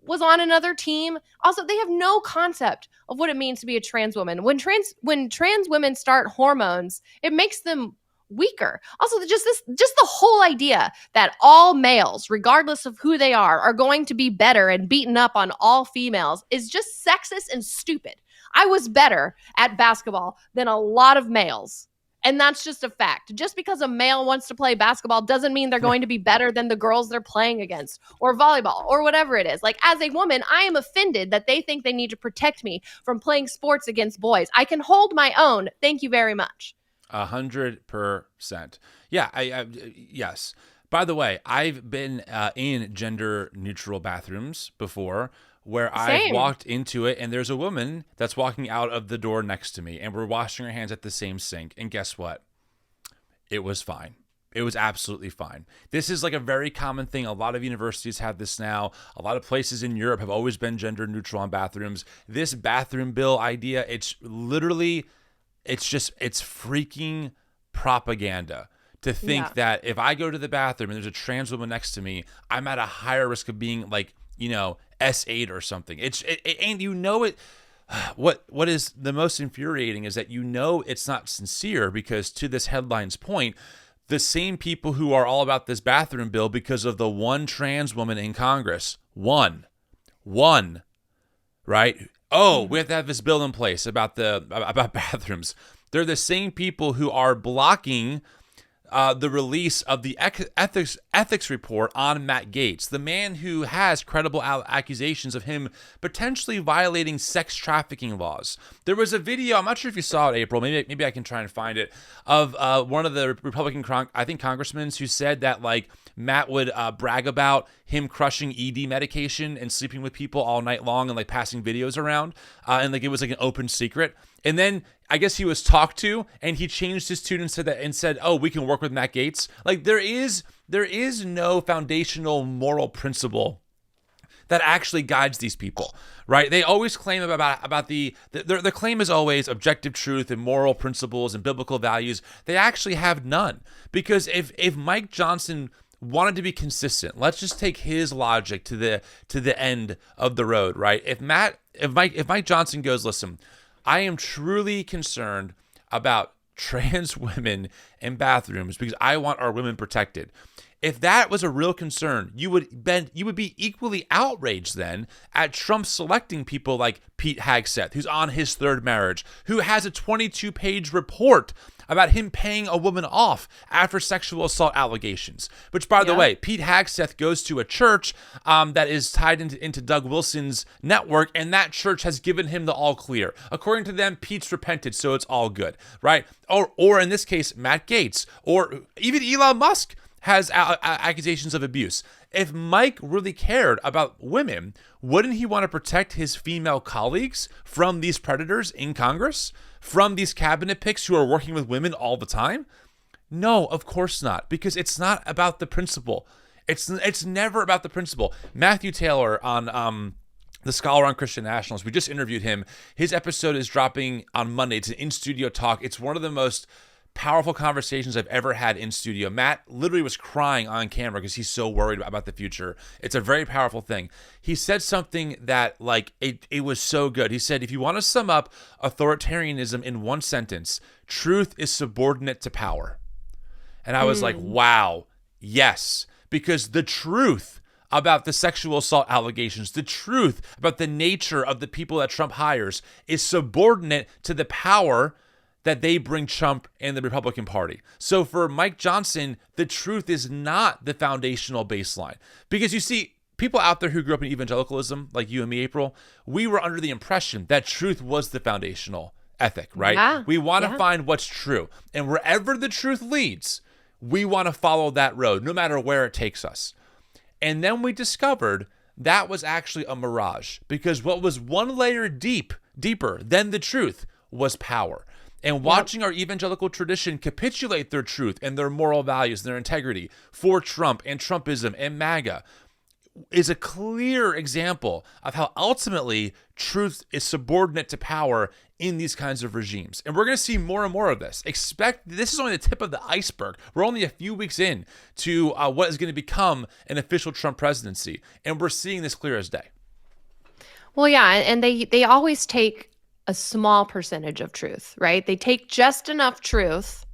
was on another team. Also, they have no concept of what it means to be a trans woman. When trans women start hormones, it makes them weaker. Also, just the whole idea that all males, regardless of who they are going to be better and beaten up on all females is just sexist and stupid. I was better at basketball than a lot of males. And that's just a fact. Just because a male wants to play basketball doesn't mean they're going to be better than the girls they're playing against, or volleyball, or whatever it is. Like, as a woman, I am offended that they think they need to protect me from playing sports against boys. I can hold my own. Thank you very much. 100%. Yeah. Yes. By the way, I've been in gender neutral bathrooms before, where I've walked into it and there's a woman that's walking out of the door next to me and we're washing our hands at the same sink. And guess what? It was fine. It was absolutely fine. This is like a very common thing. A lot of universities have this now. A lot of places in Europe have always been gender neutral on bathrooms. This bathroom bill idea, it's freaking propaganda to think that if I go to the bathroom and there's a trans woman next to me, I'm at a higher risk of being like, S8 or something. And it. What is the most infuriating is that it's not sincere, because to this headline's point, the same people who are all about this bathroom bill because of the one trans woman in Congress, one, right? Oh, we have to have this bill in place about bathrooms. They're the same people who are blocking the release of the ethics report on Matt Gaetz, the man who has credible accusations of him potentially violating sex trafficking laws. There was a video, I'm not sure if you saw it, April, maybe I can try and find it, of one of the Republican, congressmen who said that, like, Matt would brag about him crushing ED medication and sleeping with people all night long and, like, passing videos around, and, like, it was like an open secret. And then I guess he was talked to, and he changed his tune and said, "Oh, we can work with Matt Gaetz." Like, there is no foundational moral principle that actually guides these people, right? They always claim about their claim is always objective truth and moral principles and biblical values. They actually have none, because if Mike Johnson wanted to be consistent, let's just take his logic to the end of the road, right? If Mike Johnson goes, "Listen, I am truly concerned about trans women in bathrooms because I want our women protected." If that was a real concern, you would be equally outraged then at Trump selecting people like Pete Hegseth, who's on his third marriage, who has a 22-page report about him paying a woman off after sexual assault allegations. Which, by the way, Pete Hegseth goes to a church that is tied into Doug Wilson's network, and that church has given him the all clear. According to them, Pete's repented, so it's all good, right? Or in this case, Matt Gaetz, or even Elon Musk. has accusations of abuse. If Mike really cared about women, wouldn't he want to protect his female colleagues from these predators in Congress, from these cabinet picks who are working with women all the time? No, of course not, because it's not about the principle. It's never about the principle. Matthew Taylor on the scholar on Christian Nationalism, we just interviewed him. His episode is dropping on Monday. It's an in-studio talk. It's one of the most powerful conversations I've ever had in studio. Matt literally was crying on camera because he's so worried about the future. It's a very powerful thing. He said something that, like, it was so good. He said, if you want to sum up authoritarianism in one sentence, truth is subordinate to power. And I was like, wow, yes, because the truth about the sexual assault allegations, the truth about the nature of the people that Trump hires is subordinate to the power that they bring Trump and the Republican Party. So for Mike Johnson, the truth is not the foundational baseline. Because you see, people out there who grew up in evangelicalism, like you and me, April, we were under the impression that truth was the foundational ethic, right? Yeah, we want to find what's true. And wherever the truth leads, we want to follow that road, no matter where it takes us. And then we discovered that was actually a mirage, because what was one layer deeper than the truth was power. And watching our evangelical tradition capitulate their truth and their moral values and their integrity for Trump and Trumpism and MAGA is a clear example of how ultimately truth is subordinate to power in these kinds of regimes. And we're going to see more and more of this. This is only the tip of the iceberg. We're only a few weeks in to what is going to become an official Trump presidency. And we're seeing this clear as day. Well, yeah, and they always take a small percentage of truth, right? They take just enough truth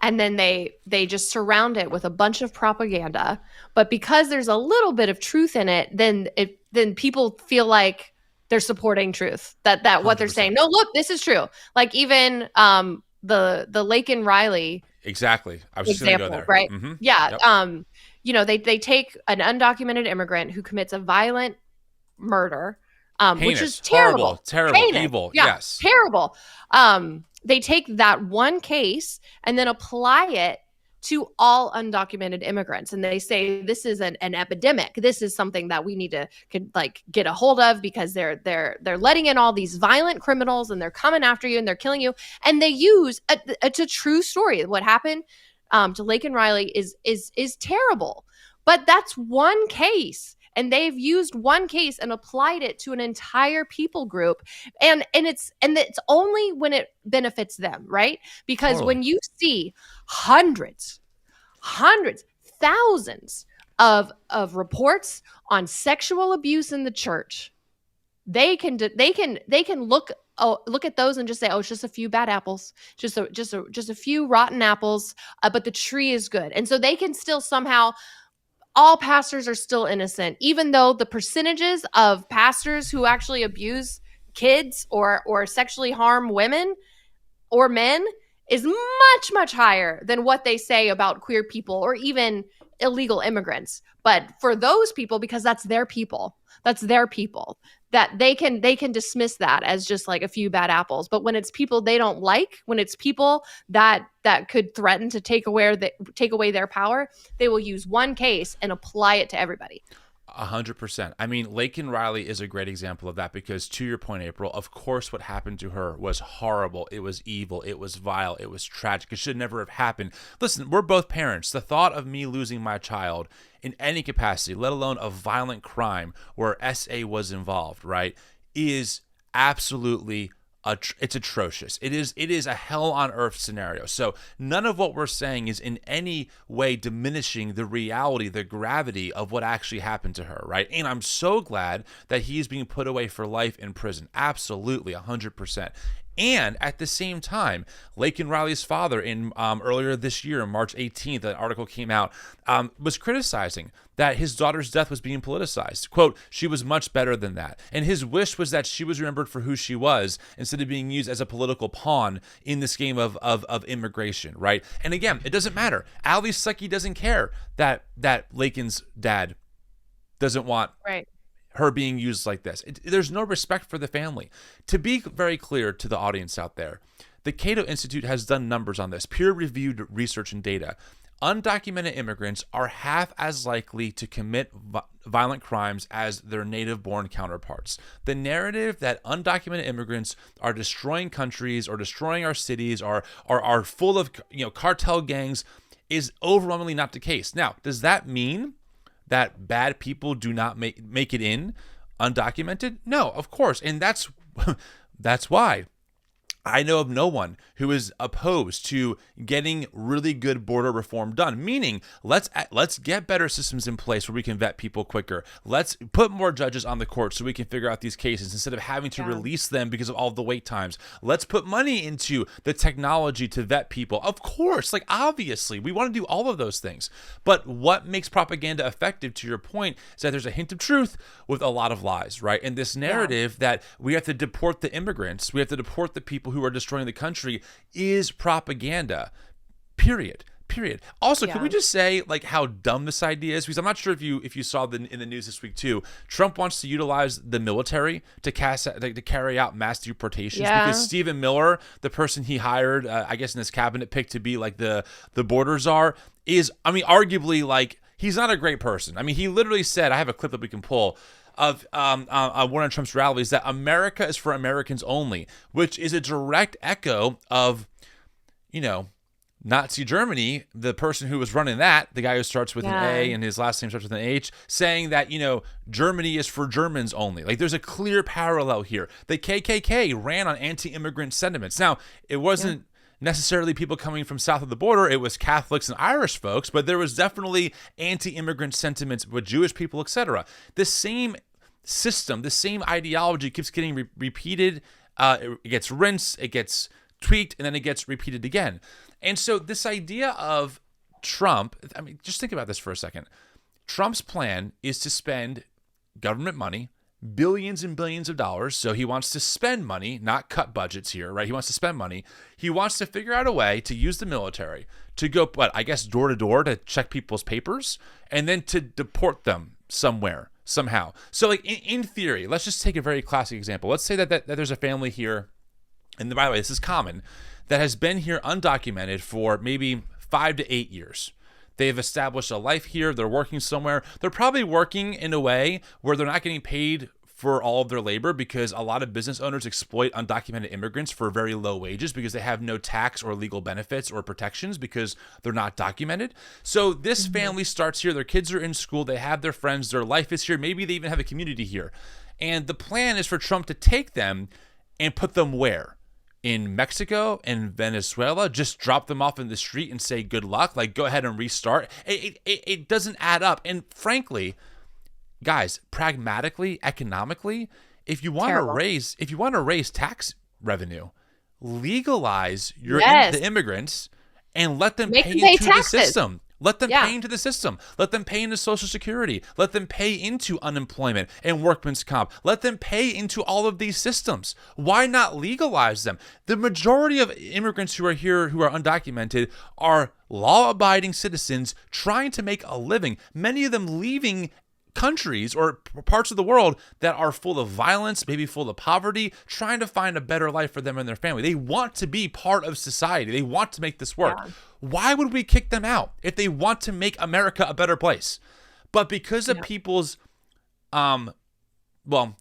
and then they just surround it with a bunch of propaganda. But because there's a little bit of truth in it, then people feel like they're supporting truth, that what they're saying. No, look, this is true. Like even the Laken Riley exactly. I was just going to go there. Right? Mm-hmm. Yeah. Yep. They take an undocumented immigrant who commits a violent murder, which is terrible, terrible, evil. Yeah, yes, terrible. They take that one case and then apply it to all undocumented immigrants, and they say this is an epidemic. This is something that we need to get a hold of because they're letting in all these violent criminals and they're coming after you and they're killing you. And they use it's a true story. What happened to Laken Riley is terrible, but that's one case. And they've used one case and applied it to an entire people group. And it's only when it benefits them, right? Because when you see hundreds, thousands of reports on sexual abuse in the church, they can look at those and just say, oh, it's just a few bad apples, just a few rotten apples, but the tree is good. And so they can still somehow, all pastors are still innocent, even though the percentages of pastors who actually abuse kids or sexually harm women or men is much, much higher than what they say about queer people or even illegal immigrants. But for those people, because that's their people, that they can dismiss that as just like a few bad apples. But when it's people they don't like, when it's people that could threaten to take away their power, they will use one case and apply it to everybody. 100%. I mean, Laken Riley is a great example of that because, to your point, April, of course what happened to her was horrible. It was evil. It was vile. It was tragic. It should never have happened. Listen, we're both parents. The thought of me losing my child in any capacity, let alone a violent crime where SA was involved, right, is absolutely it's atrocious. It is a hell on earth scenario. So none of what we're saying is in any way diminishing the reality, the gravity of what actually happened to her, right? And I'm so glad that he's being put away for life in prison. Absolutely, 100%. And at the same time, Laken Riley's father, in earlier this year, March 18th, an article came out, was criticizing that his daughter's death was being politicized. Quote, she was much better than that. And his wish was that she was remembered for who she was instead of being used as a political pawn in this game of immigration, right? And again, it doesn't matter. Ali Sucky doesn't care that Laken's dad doesn't want her being used like this. There's no respect for the family. To be very clear to the audience out there, the Cato Institute has done numbers on this, peer-reviewed research and data. undocumented immigrants are half as likely to commit violent crimes as their native-born counterparts. The narrative that undocumented immigrants are destroying countries or destroying our cities or are full of cartel gangs is overwhelmingly not the case. Now, does that mean that bad people do not make it in undocumented? No, of course. And that's why I know of no one who is opposed to getting really good border reform done, meaning let's get better systems in place where we can vet people quicker. Let's put more judges on the court so we can figure out these cases instead of having to release them because of all the wait times. Let's put money into the technology to vet people. Of course, obviously, we want to do all of those things. But what makes propaganda effective, to your point, is that there's a hint of truth with a lot of lies, right? And this narrative that we have to deport the immigrants, we have to deport the people who are destroying the country is propaganda. Period. Also, can we just say how dumb this idea is? Because I'm not sure if you saw in the news this week too. Trump wants to utilize the military to carry out mass deportations because Stephen Miller, the person he hired, I guess in his cabinet pick to be the border czar, is arguably he's not a great person. He literally said, I have a clip that we can pull of one of Trump's rallies, that America is for Americans only, which is a direct echo of, Nazi Germany, the person who was running that, the guy who starts with an A and his last name starts with an H, saying that, Germany is for Germans only. There's a clear parallel here. The KKK ran on anti-immigrant sentiments. Now, it wasn't necessarily people coming from south of the border. It was Catholics and Irish folks, but there was definitely anti-immigrant sentiments with Jewish people, etc. The same system, the same ideology keeps getting repeated. It gets rinsed, it gets tweaked, and then it gets repeated again. And so this idea of Trump, just think about this for a second. Trump's plan is to spend government money, billions and billions of dollars. So he wants to spend money, not cut budgets here, right? He wants to spend money. He wants to figure out a way to use the military to go, door to door to check people's papers and then to deport them somewhere, somehow. So in theory, let's just take a very classic example. Let's say that there's a family here, and by the way, this is common, that has been here undocumented for maybe 5 to 8 years. They've established a life here. They're working somewhere. They're probably working in a way where they're not getting paid for all of their labor because a lot of business owners exploit undocumented immigrants for very low wages because they have no tax or legal benefits or protections because they're not documented. So this family starts here. Their kids are in school. They have their friends. Their life is here. Maybe they even have a community here. And the plan is for Trump to take them and put them where? In Mexico and Venezuela, just drop them off in the street and say good luck, go ahead and restart. It doesn't add up. And frankly, guys, pragmatically, economically, if you want to raise tax revenue, legalize the immigrants and let them pay into the system. Let them pay into the system. Let them pay into Social Security. Let them pay into unemployment and workman's comp. Let them pay into all of these systems. Why not legalize them? The majority of immigrants who are here, who are undocumented, are law-abiding citizens trying to make a living. Many of them leaving countries or parts of the world that are full of violence, maybe full of poverty, trying to find a better life for them and their family. They want to be part of society. They want to make this work. Yeah. Why would we kick them out if they want to make America a better place? But because of people's, I want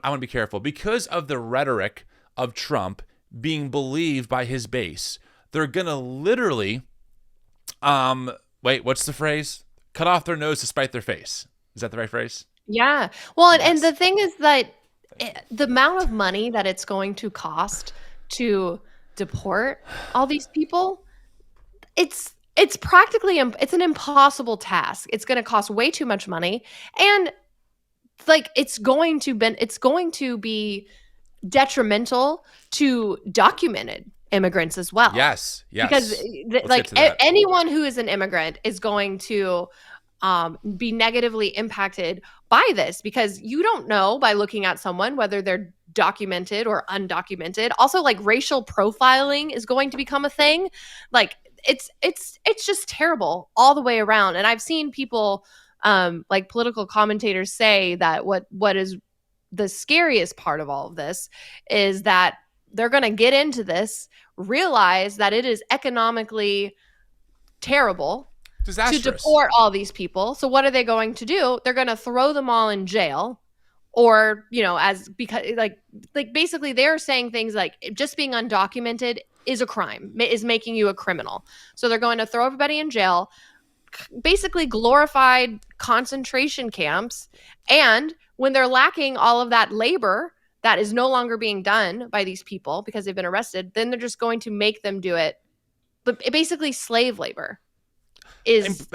to be careful. Because of the rhetoric of Trump being believed by his base, they're going to literally, what's the phrase? Cut off their nose to spite their face. Is that the right phrase? Yeah. Well, and the thing is that the amount of money that it's going to cost to deport all these people, it's practically, it's an impossible task. It's going to cost way too much money. And it's going to be detrimental to documented immigrants as well. Yes. Because anyone who is an immigrant is going to be negatively impacted by this because you don't know by looking at someone whether they're documented or undocumented. Also, racial profiling is going to become a thing. It's just terrible all the way around. And I've seen people, political commentators, say that what is the scariest part of all of this is that they're going to get into this, realize that it is economically terrible, Disastrous. to deport all these people. So what are they going to do? They're going to throw them all in jail, or, because basically they're saying things like just being undocumented is a crime, is making you a criminal. So they're going to throw everybody in jail, basically glorified concentration camps. And when they're lacking all of that labor that is no longer being done by these people because they've been arrested, then they're just going to make them do it. But basically slave labor is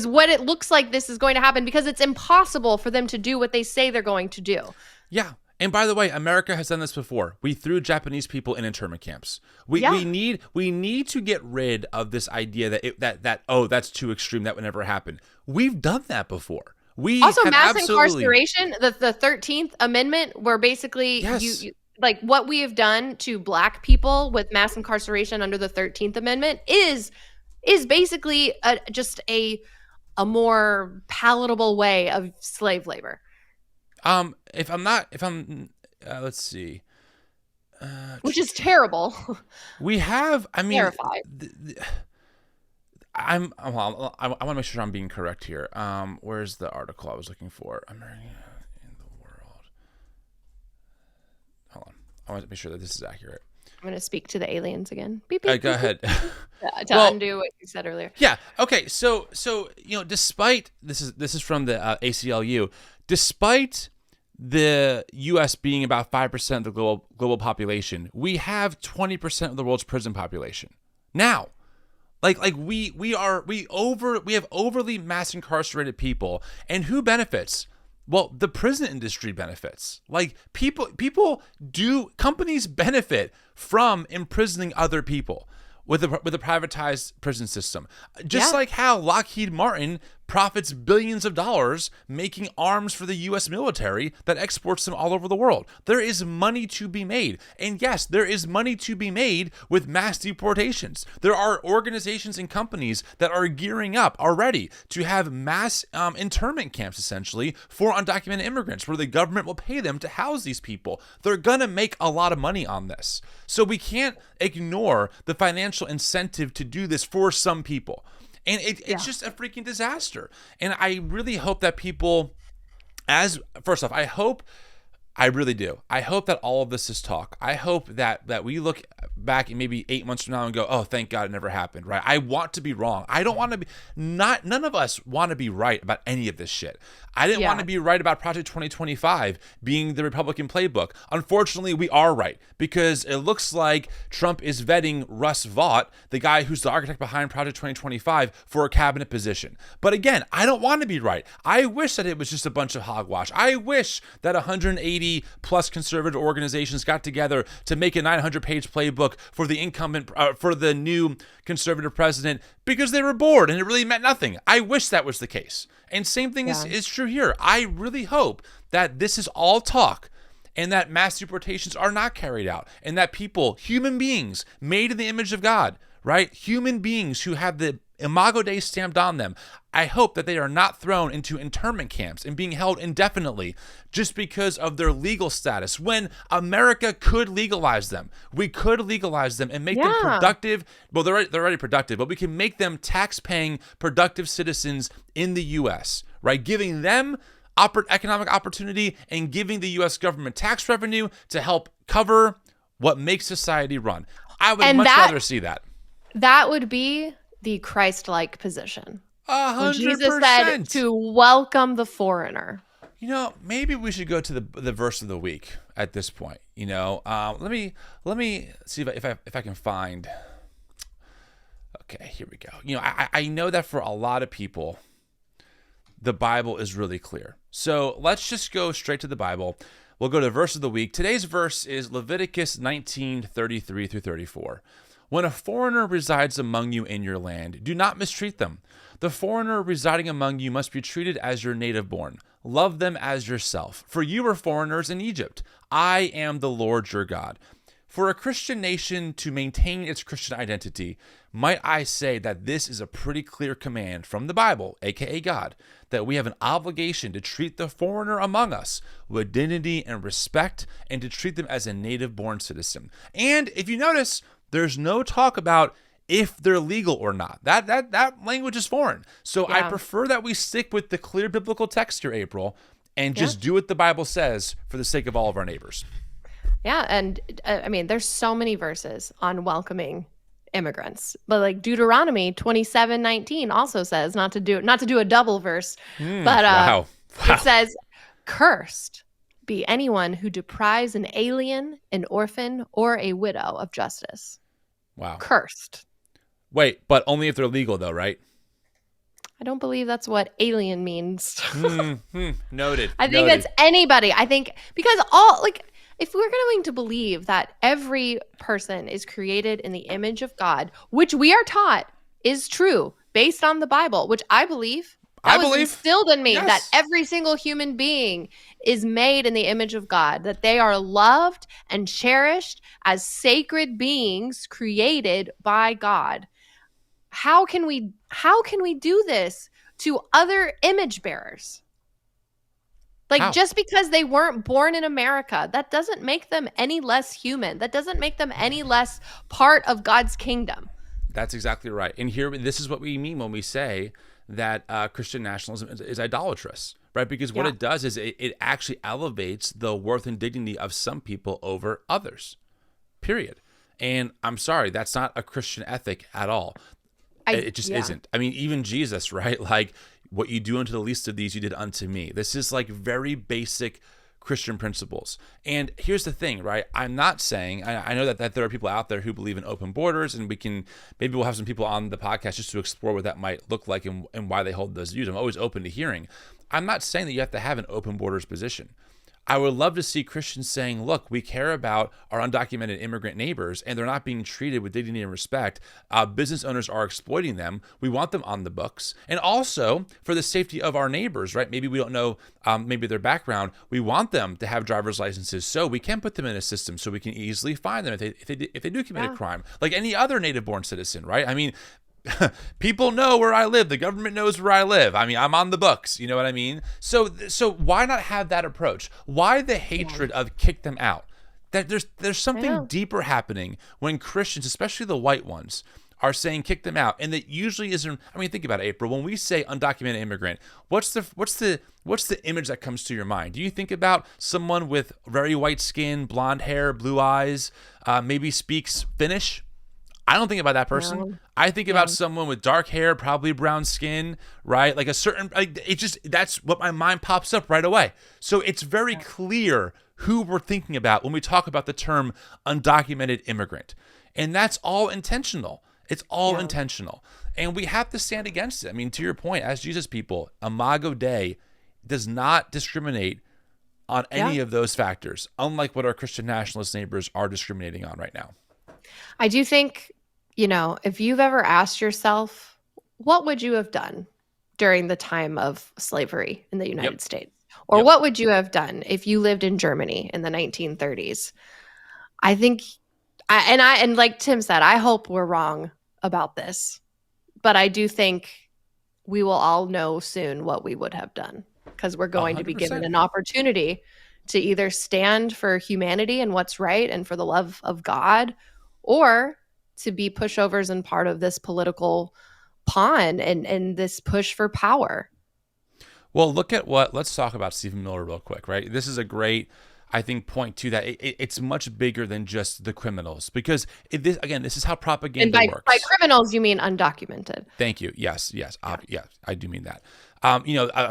what it looks like this is going to happen, because it's impossible for them to do what they say they're going to do. Yeah. And by the way, America has done this before. We threw Japanese people in internment camps. We need to get rid of this idea that that's too extreme, that would never happen. We've done that before. We also mass incarceration, the 13th Amendment, where basically yes. you like what we have done to Black people with mass incarceration under the 13th Amendment is basically just a more palatable way of slave labor. Let's see. Which is terrible. We have, terrified. I want to make sure I'm being correct here. Where's the article I was looking for? America in the world. Hold on. I want to make sure that this is accurate. I'm going to speak to the aliens again. Beep, beep, go ahead. To undo what you said earlier. Yeah. Okay. So despite this is from the ACLU, despite the U.S. being about 5% of the global population, we have 20% of the world's prison population now. We have overly mass incarcerated people, and who benefits? Well, the prison industry benefits. Companies benefit from imprisoning other people with a privatized prison system. Just like how Lockheed Martin profits billions of dollars making arms for the U.S. military that exports them all over the world. There is money to be made. And yes, there is money to be made with mass deportations. There are organizations and companies that are gearing up already to have mass internment camps, essentially, for undocumented immigrants, where the government will pay them to house these people. They're going to make a lot of money on this. So we can't ignore the financial incentive to do this for some people. And it's just a freaking disaster. And I really hope that people, first off, I really do. I hope that all of this is talk. I hope that we look back in maybe 8 months from now and go, oh, thank God it never happened, right? I want to be wrong. I don't want to be, none of us want to be right about any of this shit. I didn't want to be right about Project 2025 being the Republican playbook. Unfortunately, we are right, because it looks like Trump is vetting Russ Vought, the guy who's the architect behind Project 2025, for a cabinet position. But again, I don't want to be right. I wish that it was just a bunch of hogwash. I wish that 180 plus conservative organizations got together to make a 900-page playbook for the incumbent, for the new conservative president, because they were bored and it really meant nothing. I wish that was the case. And same thing is true here. I really hope that this is all talk, and that mass deportations are not carried out, and that people, human beings made in the image of God, right? Human beings who have the Imago Dei stamped on them, I hope that they are not thrown into internment camps and being held indefinitely just because of their legal status, when America could legalize them. We could legalize them and make them productive. Well, they're already productive, but we can make them tax-paying, productive citizens in the U.S., right? Giving them economic opportunity and giving the U.S. government tax revenue to help cover what makes society run. I would much rather see that. That would be the Christ-like position. 100%. Jesus said to welcome the foreigner. Maybe we should go to the verse of the week at this point. Let me see if I can find. Okay, here we go. I know that for a lot of people, the Bible is really clear. So let's just go straight to the Bible. We'll go to the verse of the week. Today's verse is Leviticus 19:33 through 34. When a foreigner resides among you in your land, do not mistreat them. The foreigner residing among you must be treated as your native born. Love them as yourself, for you were foreigners in Egypt. I am the Lord your God. For a Christian nation to maintain its Christian identity, might I say that this is a pretty clear command from the Bible, aka God, that we have an obligation to treat the foreigner among us with dignity and respect, and to treat them as a native born citizen. And if you notice, there's no talk about if they're legal or not. That language is foreign. So I prefer that we stick with the clear biblical text here, April, and just do what the Bible says for the sake of all of our neighbors. Yeah, and I mean, there's so many verses on welcoming immigrants, but like Deuteronomy 27:19 also says not to do a double verse, but it says, "Cursed be anyone who deprives an alien, an orphan, or a widow of justice." Wow. Cursed. Wait, but only if they're legal, though, right? I don't believe that's what alien means. Noted. I think that's anybody. I think because if we're going to believe that every person is created in the image of God, which we are taught is true based on the Bible, which I believe. That was instilled in me that every single human being is made in the image of God, that they are loved and cherished as sacred beings created by God. How can we do this to other image bearers? Just because they weren't born in America, that doesn't make them any less human. That doesn't make them any less part of God's kingdom. That's exactly right. And here, this is what we mean when we say that Christian nationalism is idolatrous, right? Because what it does is it actually elevates the worth and dignity of some people over others, period. And I'm sorry, that's not a Christian ethic at all. It just isn't. I mean, even Jesus, right? Like, what you do unto the least of these, you did unto me. This is like very basic Christian principles. And here's the thing, right? I'm not saying, I know that there are people out there who believe in open borders, and maybe we'll have some people on the podcast just to explore what that might look like and why they hold those views. I'm always open to hearing. I'm not saying that you have to have an open borders position. I would love to see Christians saying, look, we care about our undocumented immigrant neighbors and they're not being treated with dignity and respect. Business owners are exploiting them. We want them on the books. And also for the safety of our neighbors, right? Maybe we don't know maybe their background. We want them to have driver's licenses so we can put them in a system so we can easily find them if they do commit a crime, like any other native-born citizen, right? I mean, people know where I live. The government knows where I live. I mean, I'm on the books. You know what I mean? So why not have that approach? Why the hatred of kick them out? That there's something deeper happening when Christians, especially the white ones, are saying kick them out, and that usually isn't. I mean, think about it, April. When we say undocumented immigrant, what's the image that comes to your mind? Do you think about someone with very white skin, blonde hair, blue eyes, maybe speaks Finnish? I don't think about that person. No. I think about someone with dark hair, probably brown skin, right? Like a certain, that's what my mind pops up right away. So it's very clear who we're thinking about when we talk about the term undocumented immigrant. And that's all intentional. It's all intentional. And we have to stand against it. I mean, to your point, as Jesus people, Imago Dei does not discriminate on any of those factors, unlike what our Christian nationalist neighbors are discriminating on right now. I do think, if you've ever asked yourself, what would you have done during the time of slavery in the United States? Or what would you have done if you lived in Germany in the 1930s? I think, and like Tim said, I hope we're wrong about this, but I do think we will all know soon what we would have done, because we're going 100%. To be given an opportunity to either stand for humanity and what's right and for the love of God, or to be pushovers and part of this political pawn and this push for power. Well, let's talk about Stephen Miller real quick, right? This is a great, I think, point to that. It's much bigger than just the criminals, because this is how propaganda works. By criminals, you mean undocumented. Thank you. Yes, I do mean that.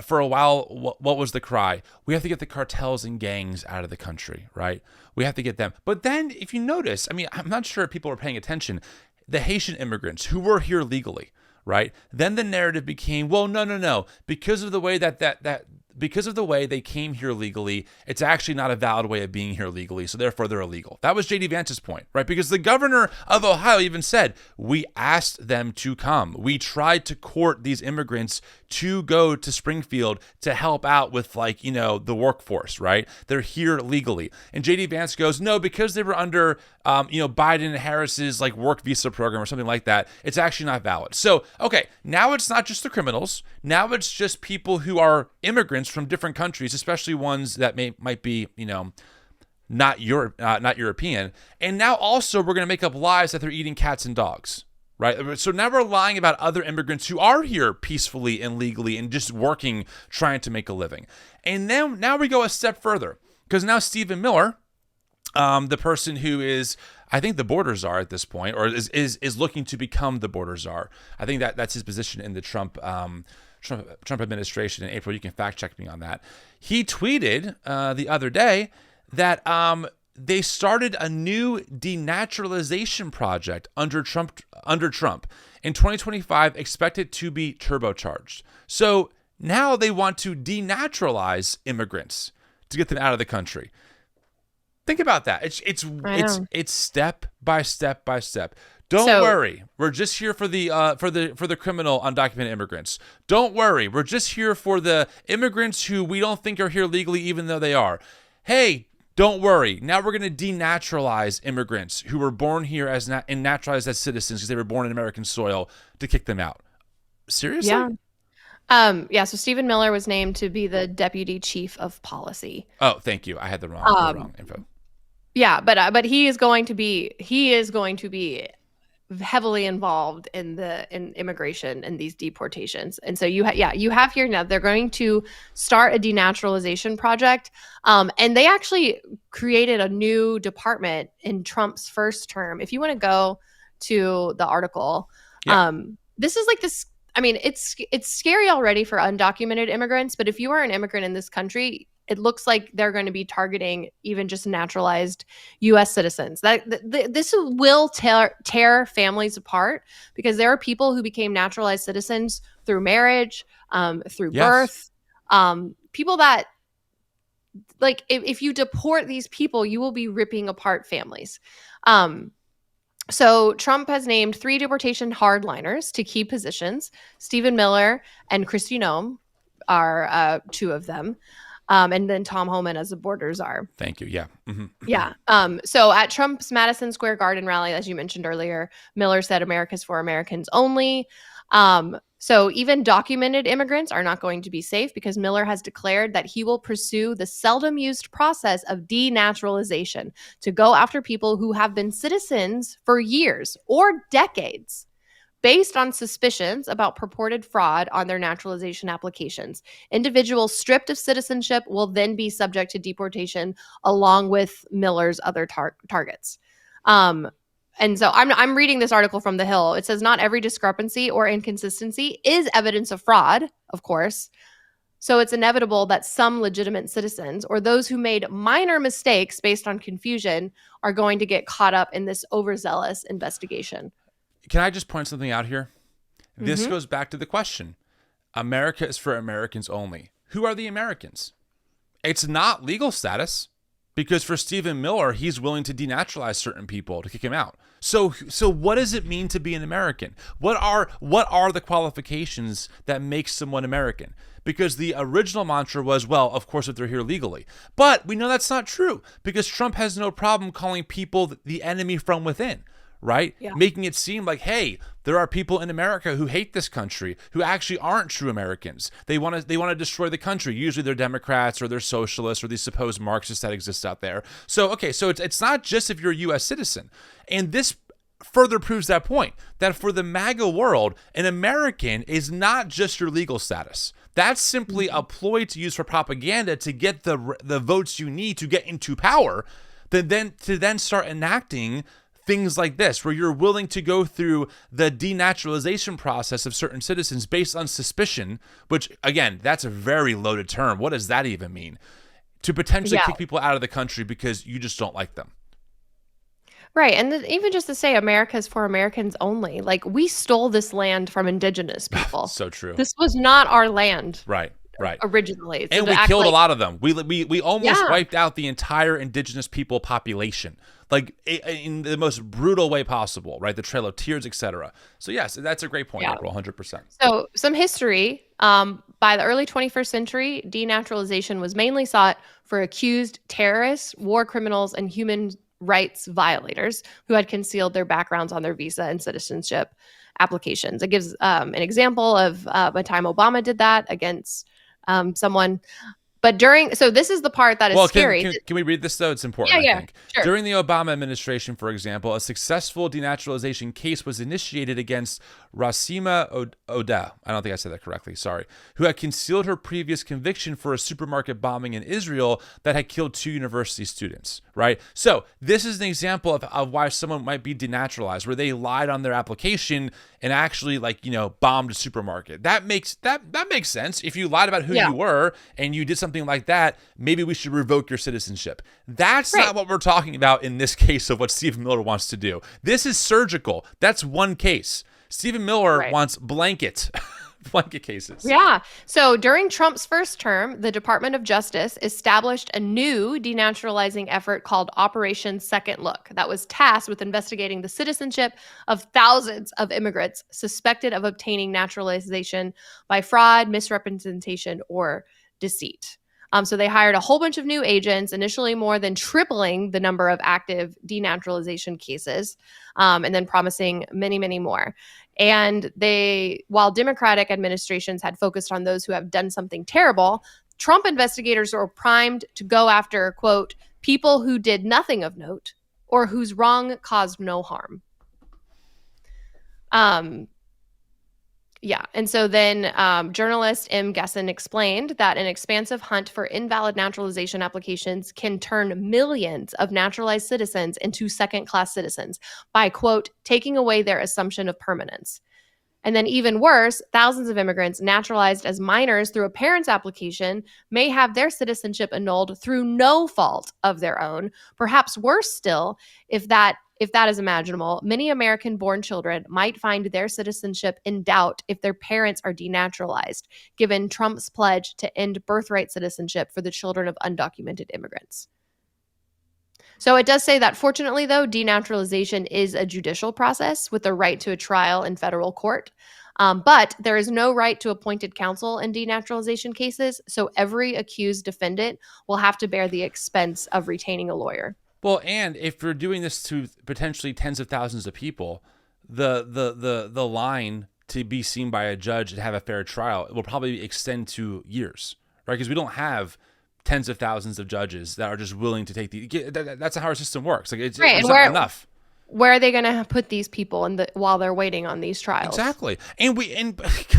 For a while, what was the cry? We have to get the cartels and gangs out of the country, right? We have to get them. But then, if you notice, I mean, I'm not sure if people are paying attention, the Haitian immigrants who were here legally, right? Then the narrative became, well, no, because of the way because of the way they came here legally, it's actually not a valid way of being here legally, so therefore they're illegal. That was J.D. Vance's point, right? Because the governor of Ohio even said, we asked them to come. We tried to court these immigrants to go to Springfield to help out with, the workforce, right? They're here legally. And J.D. Vance goes, no, because they were under, Biden and Harris's, work visa program or something like that, it's actually not valid. So, okay, now it's not just the criminals. Now it's just people who are immigrants from different countries, especially ones that might be, not European. And now also we're going to make up lies that they're eating cats and dogs. right? So now we're lying about other immigrants who are here peacefully and legally and just working, trying to make a living. And then now we go a step further, because now Stephen Miller, the person who is, I think, the border czar at this point, or is looking to become the border czar. I think that's his position in the Trump administration. And April, you can fact check me on that. He tweeted the other day that they started a new denaturalization project under Trump in 2025, expected to be turbocharged. So now they want to denaturalize immigrants to get them out of the country. Think about that. It's step by step by step. Don't worry, we're just here for the criminal undocumented immigrants. Don't worry, we're just here for the immigrants who we don't think are here legally, even though they are. Hey, don't worry. Now we're going to denaturalize immigrants who were born here and naturalized as citizens because they were born in American soil, to kick them out. Seriously? Yeah. So Stephen Miller was named to be the deputy chief of policy. Oh, thank you. I had the wrong info. Yeah, but he is going to be heavily involved in immigration and these deportations. And so you have here now, they're going to start a denaturalization project. And they actually created a new department in Trump's first term. If you want to go to the article, this is like this. I mean, it's scary already for undocumented immigrants, but if you are an immigrant in this country, it looks like they're going to be targeting even just naturalized U.S. citizens. This will tear families apart, because there are people who became naturalized citizens through marriage, through birth, people that, like, if you deport these people, you will be ripping apart families. So Trump has named 3 deportation hardliners to key positions. Stephen Miller and Christian Nationalism are 2 of them. And then Tom Homan as the border czar. Thank you. Yeah. Mm-hmm. Yeah. So at Trump's Madison Square Garden rally, as you mentioned earlier, Miller said America's for Americans only. So even documented immigrants are not going to be safe, because Miller has declared that he will pursue the seldom used process of denaturalization to go after people who have been citizens for years or decades, based on suspicions about purported fraud on their naturalization applications. Individuals stripped of citizenship will then be subject to deportation along with Miller's other targets. And so I'm reading this article from The Hill. It says not every discrepancy or inconsistency is evidence of fraud, of course. So it's inevitable that some legitimate citizens, or those who made minor mistakes based on confusion, are going to get caught up in this overzealous investigation. Can I just point something out here? This goes back to the question. America is for Americans only. Who are the Americans? It's not legal status, because for Stephen Miller, he's willing to denaturalize certain people to kick him out. So what does it mean to be an American? What are the qualifications that make someone American? Because the original mantra was, well, of course, if they're here legally. But we know that's not true, because Trump has no problem calling people the enemy from within. Right? Yeah. Making it seem like, hey, there are people in America who hate this country, who actually aren't true Americans. They want to destroy the country. Usually they're Democrats or they're socialists or these supposed Marxists that exist out there. So it's not just if you're a U.S. citizen. And this further proves that point, that for the MAGA world, an American is not just your legal status. That's simply a ploy to use for propaganda to get the votes you need to get into power, to then start enacting things like this, where you're willing to go through the denaturalization process of certain citizens based on suspicion, which, again, that's a very loaded term. What does that even mean? To potentially kick people out of the country because you just don't like them. Right. And even just to say America's for Americans only, like, we stole this land from indigenous people. So true. This was not our land. Right. Originally. So and we killed a lot of them. We almost wiped out the entire indigenous people population, like in the most brutal way possible, right? The Trail of Tears, etc. So yes, that's a great point, April, 100%. So some history. By the early 21st century, denaturalization was mainly sought for accused terrorists, war criminals, and human rights violators who had concealed their backgrounds on their visa and citizenship applications. It gives an example of a time Obama did that against someone. But so this is the part that is scary. Can we read this, though? It's important, Yeah, I think. sure. During the Obama administration, for example, a successful denaturalization case was initiated against Rasima Oda, I don't think I said that correctly, sorry, who had concealed her previous conviction for a supermarket bombing in Israel that had killed 2 university students, right? So this is an example of why someone might be denaturalized, where they lied on their application and actually, like, you know, bombed a supermarket. That makes sense. If you lied about who you were and you did something like that, maybe we should revoke your citizenship. That's not what we're talking about in this case of what Stephen Miller wants to do. This is surgical. That's one case. Stephen Miller wants blanket cases. Yeah. So during Trump's first term, the Department of Justice established a new denaturalizing effort called Operation Second Look that was tasked with investigating the citizenship of thousands of immigrants suspected of obtaining naturalization by fraud, misrepresentation, or deceit. So they hired a whole bunch of new agents, initially more than tripling the number of active denaturalization cases, and then promising many, many more. And while Democratic administrations had focused on those who have done something terrible, Trump investigators were primed to go after, quote, people who did nothing of note or whose wrong caused no harm. Yeah. And so then journalist M. Gesson explained that an expansive hunt for invalid naturalization applications can turn millions of naturalized citizens into second-class citizens by, quote, taking away their assumption of permanence. And then even worse, thousands of immigrants naturalized as minors through a parent's application may have their citizenship annulled through no fault of their own. Perhaps worse still, if that is imaginable, many American-born children might find their citizenship in doubt if their parents are denaturalized, given Trump's pledge to end birthright citizenship for the children of undocumented immigrants. So it does say that, fortunately, though, denaturalization is a judicial process with a right to a trial in federal court. But there is no right to appointed counsel in denaturalization cases, so every accused defendant will have to bear the expense of retaining a lawyer. Well, and if you're doing this to potentially tens of thousands of people, the line to be seen by a judge and have a fair trial will probably extend to years, right? Because we don't have tens of thousands of judges that are just willing to take that's how our system works. Like it's not enough. Where are they going to put these people while they're waiting on these trials? Exactly. And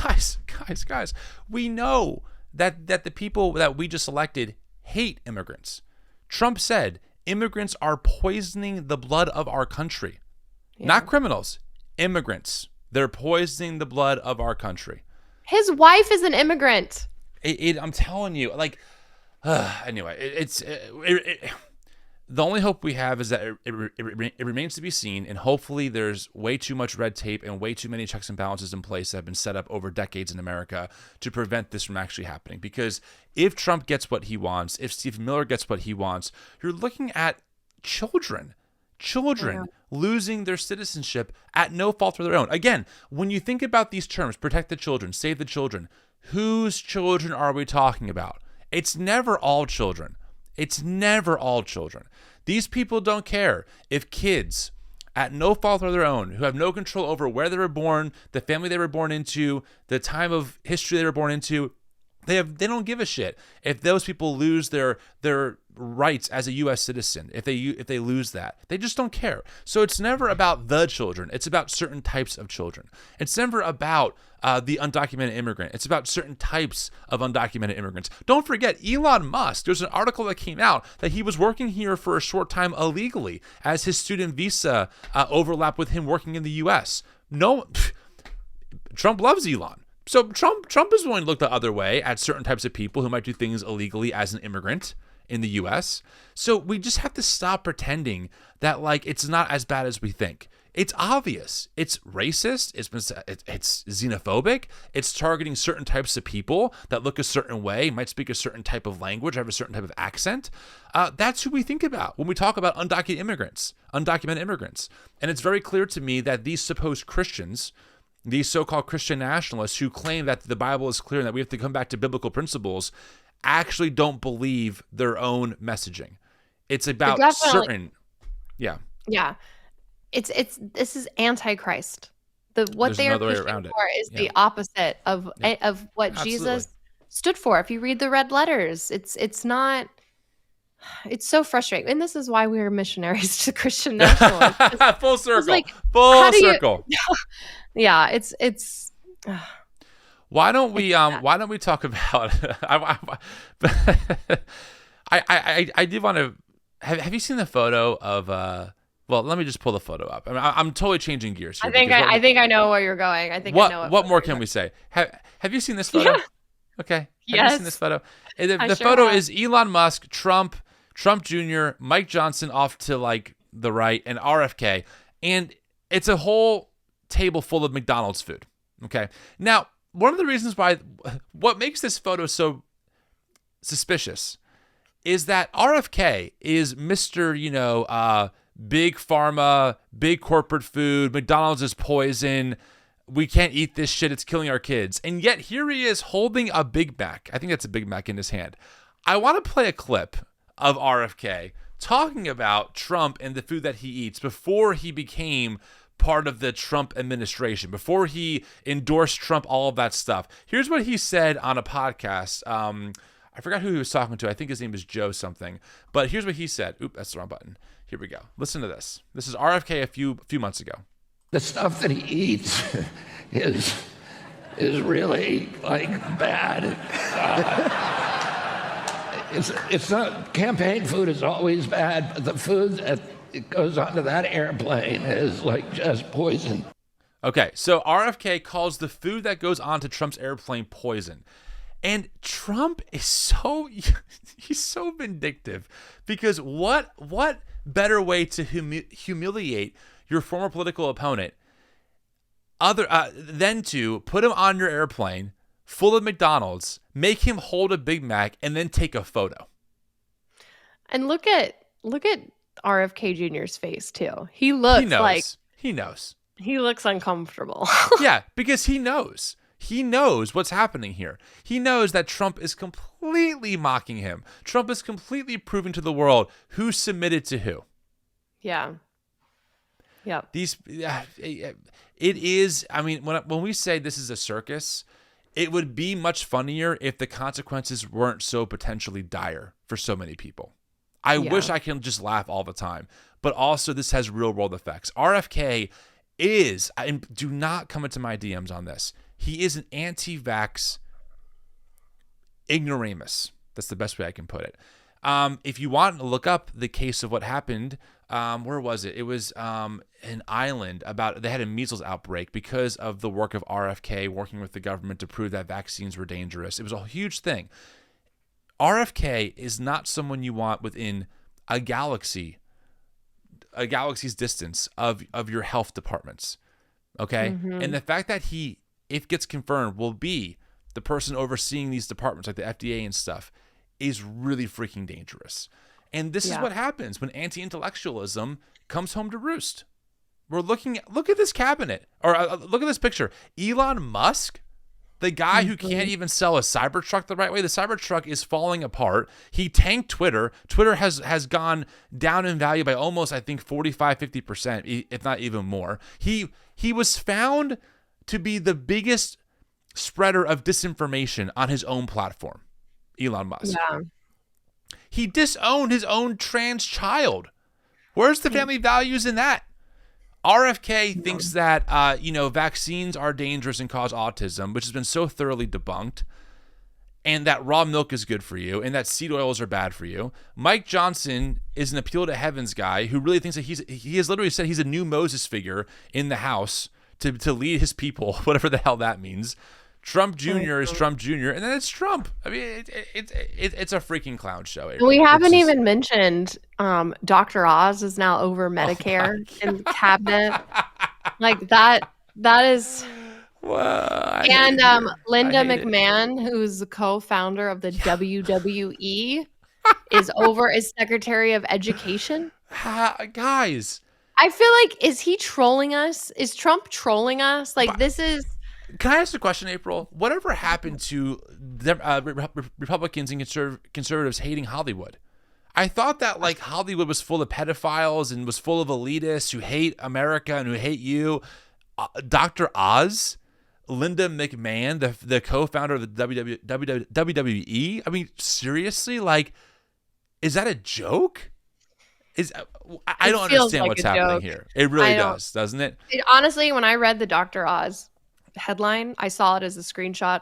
guys, we know that the people that we just elected hate immigrants. Trump said immigrants are poisoning the blood of our country. Yeah. Not criminals, immigrants. They're poisoning the blood of our country. His wife is an immigrant. I'm telling you, like, anyway, the only hope we have is that it remains to be seen, and hopefully there's way too much red tape and way too many checks and balances in place that have been set up over decades in America to prevent this from actually happening. Because if Trump gets what he wants, if Stephen Miller gets what he wants, you're looking at children losing their citizenship at no fault of their own. Again, when you think about these terms, protect the children, save the children, whose children are we talking about? It's never all children. It's never all children. These people don't care if kids at no fault of their own, who have no control over where they were born, the family they were born into, the time of history they were born into, they don't give a shit if those people lose their rights as a U.S. citizen. If they lose that, they just don't care. So it's never about the children. It's about certain types of children. It's never about the undocumented immigrant. It's about certain types of undocumented immigrants. Don't forget Elon Musk. There's an article that came out that he was working here for a short time illegally as his student visa overlapped with him working in the U.S. Trump loves Elon. So Trump is willing to look the other way at certain types of people who might do things illegally as an immigrant in the U.S. So we just have to stop pretending that, like, it's not as bad as we think. It's obvious. It's racist. It's xenophobic. It's targeting certain types of people that look a certain way, might speak a certain type of language, have a certain type of accent. That's who we think about when we talk about undocumented immigrants. And it's very clear to me that these supposed Christians, these so-called Christian nationalists who claim that the Bible is clear and that we have to come back to biblical principles, actually don't believe their own messaging. It's about certain, yeah. This is Antichrist. What There's they are another way pushing around it. for is the opposite of what Absolutely. Jesus stood for. If you read the red letters, it's not. It's so frustrating, and this is why we are missionaries to Christian nationalism. Full circle. Like, Full circle. Yeah, it's. Why don't we talk about? I did want to. Have you seen the photo of? Well, let me just pull the photo up. I mean, I'm totally changing gears here. I think I know where you're going. I know. What more can we say? Have you seen this photo? Yeah. Okay. Yes. Have you seen this photo? The sure photo have. is Elon Musk, Trump Jr., Mike Johnson off to like the right, and RFK, and it's a whole table full of McDonald's food. Okay. Now, one of the reasons what makes this photo so suspicious is that RFK is Mr. Big pharma, big corporate food. McDonald's is poison. We can't eat this shit. It's killing our kids. And yet here he is holding a Big Mac. I think that's a Big Mac in his hand. I want to play a clip of RFK talking about Trump and the food that he eats before he became part of the Trump administration, before he endorsed Trump, all of that stuff. Here's what he said on a podcast. I forgot who he was talking to. I think his name is Joe something. But here's what he said. Oop, that's the wrong button. Here we go. Listen to this. This is RFK a few months ago. The stuff that he eats is really like bad. It's not, campaign food is always bad, but the food that goes onto that airplane is like just poison. Okay, so RFK calls the food that goes onto Trump's airplane poison. And Trump is he's so vindictive, because what better way to humiliate your former political opponent than to put him on your airplane full of McDonald's, make him hold a Big Mac, and then take a photo. And look at RFK Jr.'s face too. He looks he knows. He looks uncomfortable. Yeah, because he knows. He knows what's happening here. He knows that Trump is completely mocking him. Trump is completely proving to the world who submitted to who. Yeah. Yeah. It is. I mean, when we say this is a circus, it would be much funnier if the consequences weren't so potentially dire for so many people. I wish I can just laugh all the time, but also this has real world effects. RFK is, and do not come into my DMs on this, he is an anti-vax ignoramus. That's the best way I can put it. If you want to look up the case of what happened, where was it? It was an island they had a measles outbreak because of the work of RFK working with the government to prove that vaccines were dangerous. It was a huge thing. RFK is not someone you want within a galaxy's distance of your health departments. Okay? Mm-hmm. And the fact that he, if gets confirmed, will be the person overseeing these departments like the FDA and stuff is really freaking dangerous. And this is what happens when anti-intellectualism comes home to roost. Look at this cabinet, or look at this picture. Elon Musk, the guy who can't even sell a Cybertruck the right way. The Cybertruck is falling apart. He tanked Twitter. Twitter has gone down in value by almost, I think, 45-50%, if not even more. He was found to be the biggest spreader of disinformation on his own platform, Elon Musk. Yeah. He disowned his own trans child. Where's the family values in that? RFK thinks that vaccines are dangerous and cause autism, which has been so thoroughly debunked, and that raw milk is good for you, and that seed oils are bad for you. Mike Johnson is an appeal to heavens guy who really thinks that he has literally said he's a new Moses figure in the House to lead his people, whatever the hell that means. Trump Jr. is Trump Jr., and then it's Trump. I mean, it's a freaking clown show. We haven't even mentioned Dr. Oz is now over Medicare in the cabinet. Like that is... Well, and Linda McMahon, who's the co-founder of the WWE, is over as Secretary of Education. Guys... I feel like, is he trolling us? Is Trump trolling us? Like, this is... Can I ask a question, April? Whatever happened to Republicans and conservatives hating Hollywood? I thought that like Hollywood was full of pedophiles and was full of elitists who hate America and who hate you. Dr. Oz Linda McMahon, the co-founder of the WWE. I mean, seriously, like, is that a joke? I don't understand what's happening here. It really does, doesn't it? Honestly, when I read the Dr. Oz headline, I saw it as a screenshot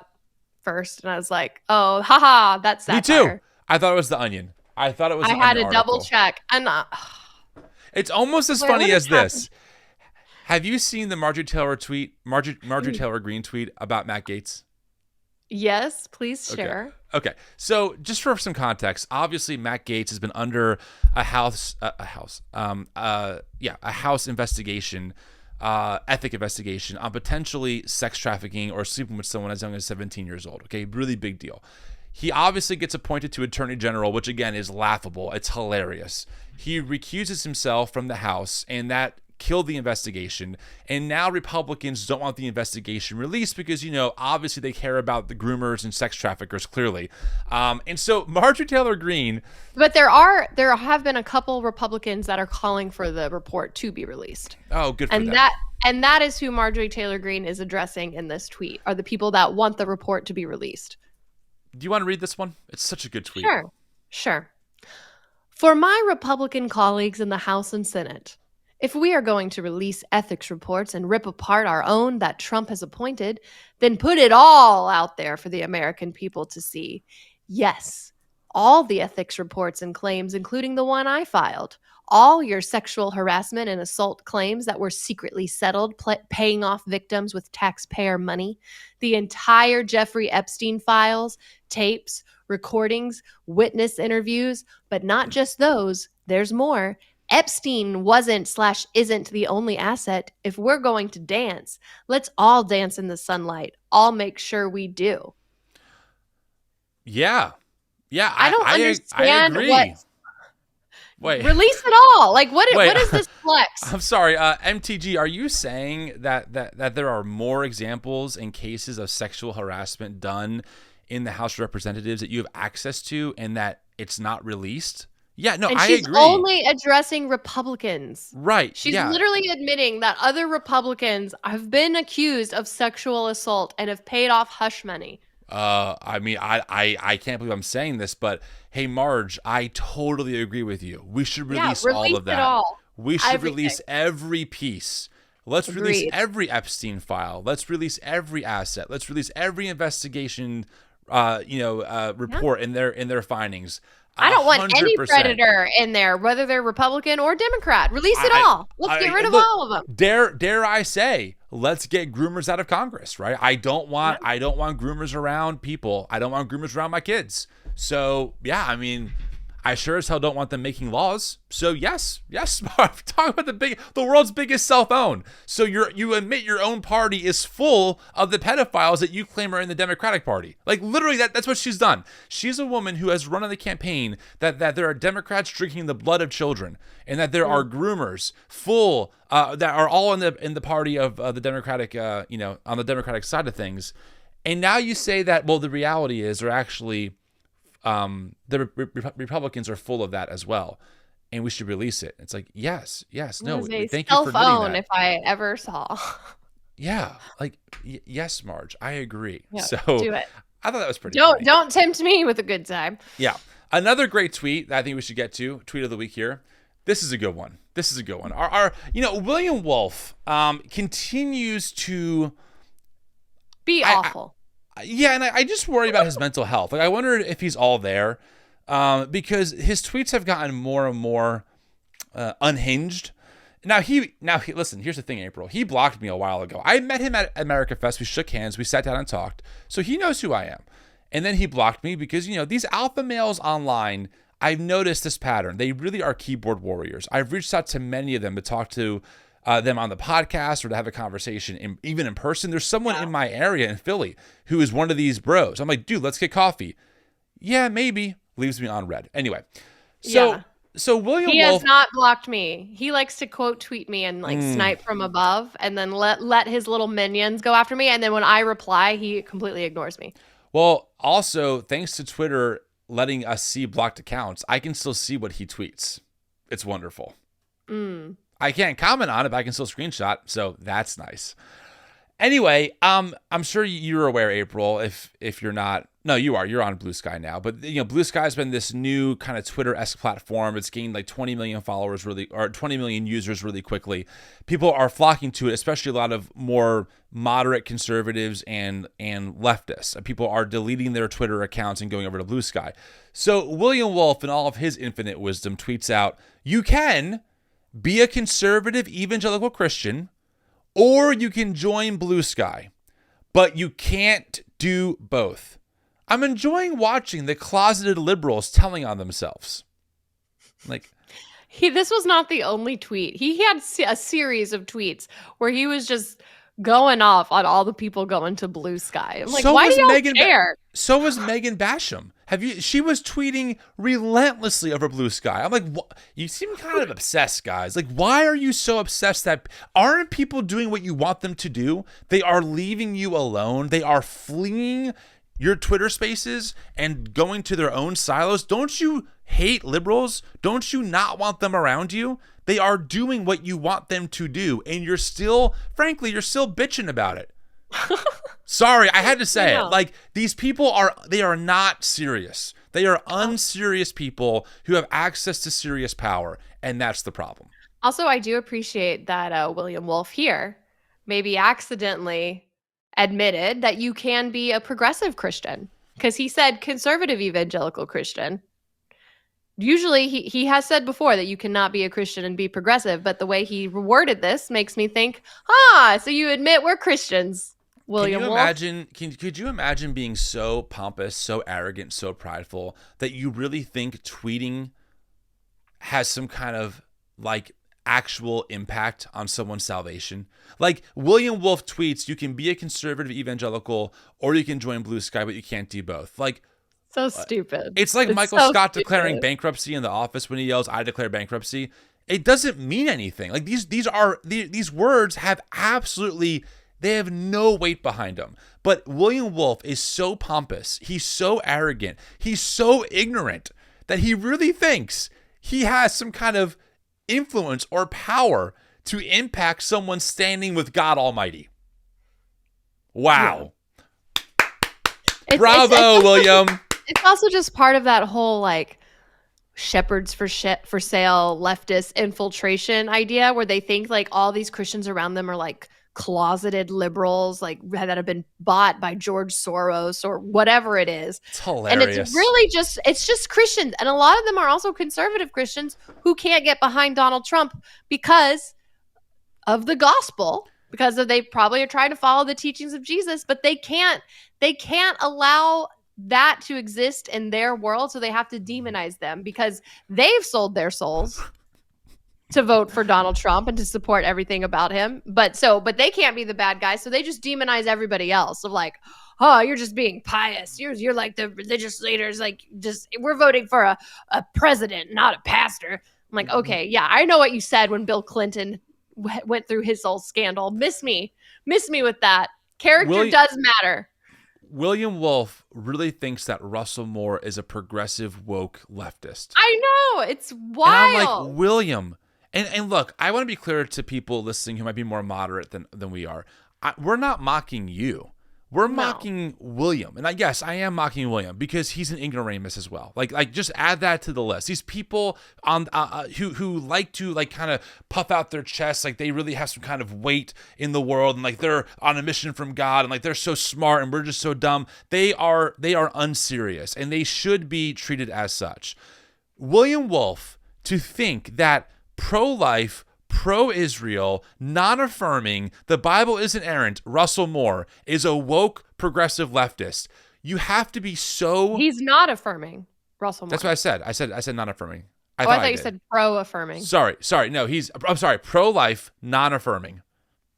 first, and I was like, "Oh, haha, that's satire." Me too. I thought it was the Onion. I thought it was. I had to double check. It's almost as funny as this. Have you seen the Marjorie Taylor Greene tweet about Matt Gaetz? Yes, please share. Okay. So just for some context, obviously Matt Gaetz has been under a house investigation, ethic investigation on potentially sex trafficking or sleeping with someone as young as 17 years old. Okay, really big deal. He obviously gets appointed to Attorney General, which again is laughable. It's hilarious. He recuses himself from the House, and that killed the investigation. And now Republicans don't want the investigation released because, obviously they care about the groomers and sex traffickers, clearly. And so Marjorie Taylor Greene. But there have been a couple Republicans that are calling for the report to be released. Oh, good for them. And that is who Marjorie Taylor Greene is addressing in this tweet, are the people that want the report to be released. Do you want to read this one? It's such a good tweet. Sure. For my Republican colleagues in the House and Senate, if we are going to release ethics reports and rip apart our own that Trump has appointed, then put it all out there for the American people to see. Yes, all the ethics reports and claims, including the one I filed. All your sexual harassment and assault claims that were secretly settled, paying off victims with taxpayer money. The entire Jeffrey Epstein files, tapes, recordings, witness interviews, but not just those. There's more. Epstein wasn't/isn't the only asset. If we're going to dance, let's all dance in the sunlight. I'll make sure we do. Yeah. I don't understand I agree. what. Wait. Release it all. Like, what is this flex? I'm sorry, MTG, are you saying that there are more examples and cases of sexual harassment done in the House of Representatives that you have access to and that it's not released? Yeah, no, and I she's agree. only addressing Republicans. Right. She's literally admitting that other Republicans have been accused of sexual assault and have paid off hush money. I mean, I can't believe I'm saying this, but hey, Marge, I totally agree with you. We should release all of that. It all. We should release every piece. Let's release every Epstein file. Let's release every asset. Let's release every investigation, report in their findings. I don't want any 100%. predator in there, whether they're Republican or Democrat. Release it all. Let's get rid of all of them. Dare I say, let's get groomers out of Congress, right? I don't want groomers around people. I don't want groomers around my kids. So yeah, I mean, I sure as hell don't want them making laws. So yes, talk about the world's biggest cell phone. So you admit your own party is full of the pedophiles that you claim are in the Democratic Party. Like literally, that's what she's done. She's a woman who has run on the campaign that there are Democrats drinking the blood of children, and that there are groomers full that are all in the party of the Democratic, on the Democratic side of things. And now you say that, well, the reality is they're actually. The Republicans are full of that as well, and we should release it. It's like, yes, no, thank you for admitting that. If I ever saw. Yeah, like, yes, Marge, I agree. Yeah, so do it. I thought that was pretty funny. Don't tempt me with a good time. Yeah. Another great tweet that I think we should get to, tweet of the week here. This is a good one. Our William Wolf continues to be awful. Yeah, and I just worry about his mental health. Like, I wonder if he's all there, because his tweets have gotten more and more unhinged. Now he listen. Here's the thing, April. He blocked me a while ago. I met him at America Fest. We shook hands. We sat down and talked. So he knows who I am. And then he blocked me because these alpha males online. I've noticed this pattern. They really are keyboard warriors. I've reached out to many of them to talk to them on the podcast or to have a conversation, even in person. There's someone in my area in Philly who is one of these bros. I'm like, dude, let's get coffee. Yeah, maybe. Leaves me on red. Anyway, so William Wolf has not blocked me. He likes to quote tweet me and snipe from above, and then let his little minions go after me. And then when I reply, he completely ignores me. Well, also thanks to Twitter letting us see blocked accounts, I can still see what he tweets. It's wonderful. I can't comment on it, but I can still screenshot, so that's nice. Anyway, I'm sure you're aware, April, if you're not. No, you are. You're on Blue Sky now. But, Blue Sky's been this new kind of Twitter-esque platform. It's gained like 20 million followers or 20 million users really quickly. People are flocking to it, especially a lot of more moderate conservatives and leftists. People are deleting their Twitter accounts and going over to Blue Sky. So William Wolf, in all of his infinite wisdom, tweets out, "You can be a conservative evangelical Christian, or you can join Blue Sky, but you can't do both. I'm enjoying watching the closeted liberals telling on themselves." Like, this was not the only tweet. He had a series of tweets where he was just going off on all the people going to Blue Sky. I'm like, so why do y'all Megan care? So was Megan Basham. She was tweeting relentlessly over Blue Sky. I'm like, what? You seem kind of obsessed, guys. Like, why are you so obsessed that aren't people doing what you want them to do? They are leaving you alone. They are fleeing your Twitter spaces and going to their own silos. Don't you hate liberals? Don't you not want them around you? They are doing what you want them to do, and you're still bitching about it. Sorry, I had to say it. Like, these people they are not serious. They are unserious people who have access to serious power, and that's the problem. Also, I do appreciate that William Wolf here maybe accidentally admitted that you can be a progressive Christian, because he said conservative evangelical Christian. Usually he has said before that you cannot be a Christian and be progressive, but the way he worded this makes me think, so you admit we're Christians, William Wolf. Could you imagine being so pompous, so arrogant, so prideful that you really think tweeting has some kind of like actual impact on someone's salvation? Like, William Wolf tweets, you can be a conservative evangelical or you can join Blue Sky, but you can't do both. Like, so stupid. It's like Michael Scott declaring bankruptcy in The Office when he yells, "I declare bankruptcy." It doesn't mean anything. Like, these words have they have no weight behind them. But William Wolf is so pompous, he's so arrogant, he's so ignorant that he really thinks he has some kind of influence or power to impact someone standing with God Almighty. Wow. Yeah. Bravo, William. It's also just part of that whole like shepherds for sale leftist infiltration idea, where they think like all these Christians around them are like closeted liberals, like that have been bought by George Soros or whatever it is. It's hilarious. And it's really just Christians. And a lot of them are also conservative Christians who can't get behind Donald Trump because of the gospel, because they probably are trying to follow the teachings of Jesus, but they can't allow that to exist in their world. So they have to demonize them because they've sold their souls to vote for Donald Trump and to support everything about him. But they can't be the bad guys. So they just demonize everybody else of like, oh, you're just being pious. You're like the religious leaders. Like, just, we're voting for a president, not a pastor. I'm like, okay, yeah, I know what you said when Bill Clinton went through his whole scandal. Miss me with that. Character does matter. William Wolf really thinks that Russell Moore is a progressive woke leftist. I know, it's wild. And I'm like, William, and look, I want to be clear to people listening who might be more moderate than we are. We're not mocking you. We're mocking William. And yes, I am mocking William because he's an ignoramus as well. Like just add that to the list. These people on who like to like kind of puff out their chests, like they really have some kind of weight in the world and like they're on a mission from God and like they're so smart and we're just so dumb. They are unserious and they should be treated as such. William Wolf, to think that pro-life, pro-Israel, non-affirming, the Bible isn't errant, Russell Moore is a woke progressive leftist. You have to be so... He's not affirming, Russell Moore. That's what I said. I said non-affirming. I thought you said pro-affirming. Sorry. No, I'm sorry. Pro-life, non-affirming.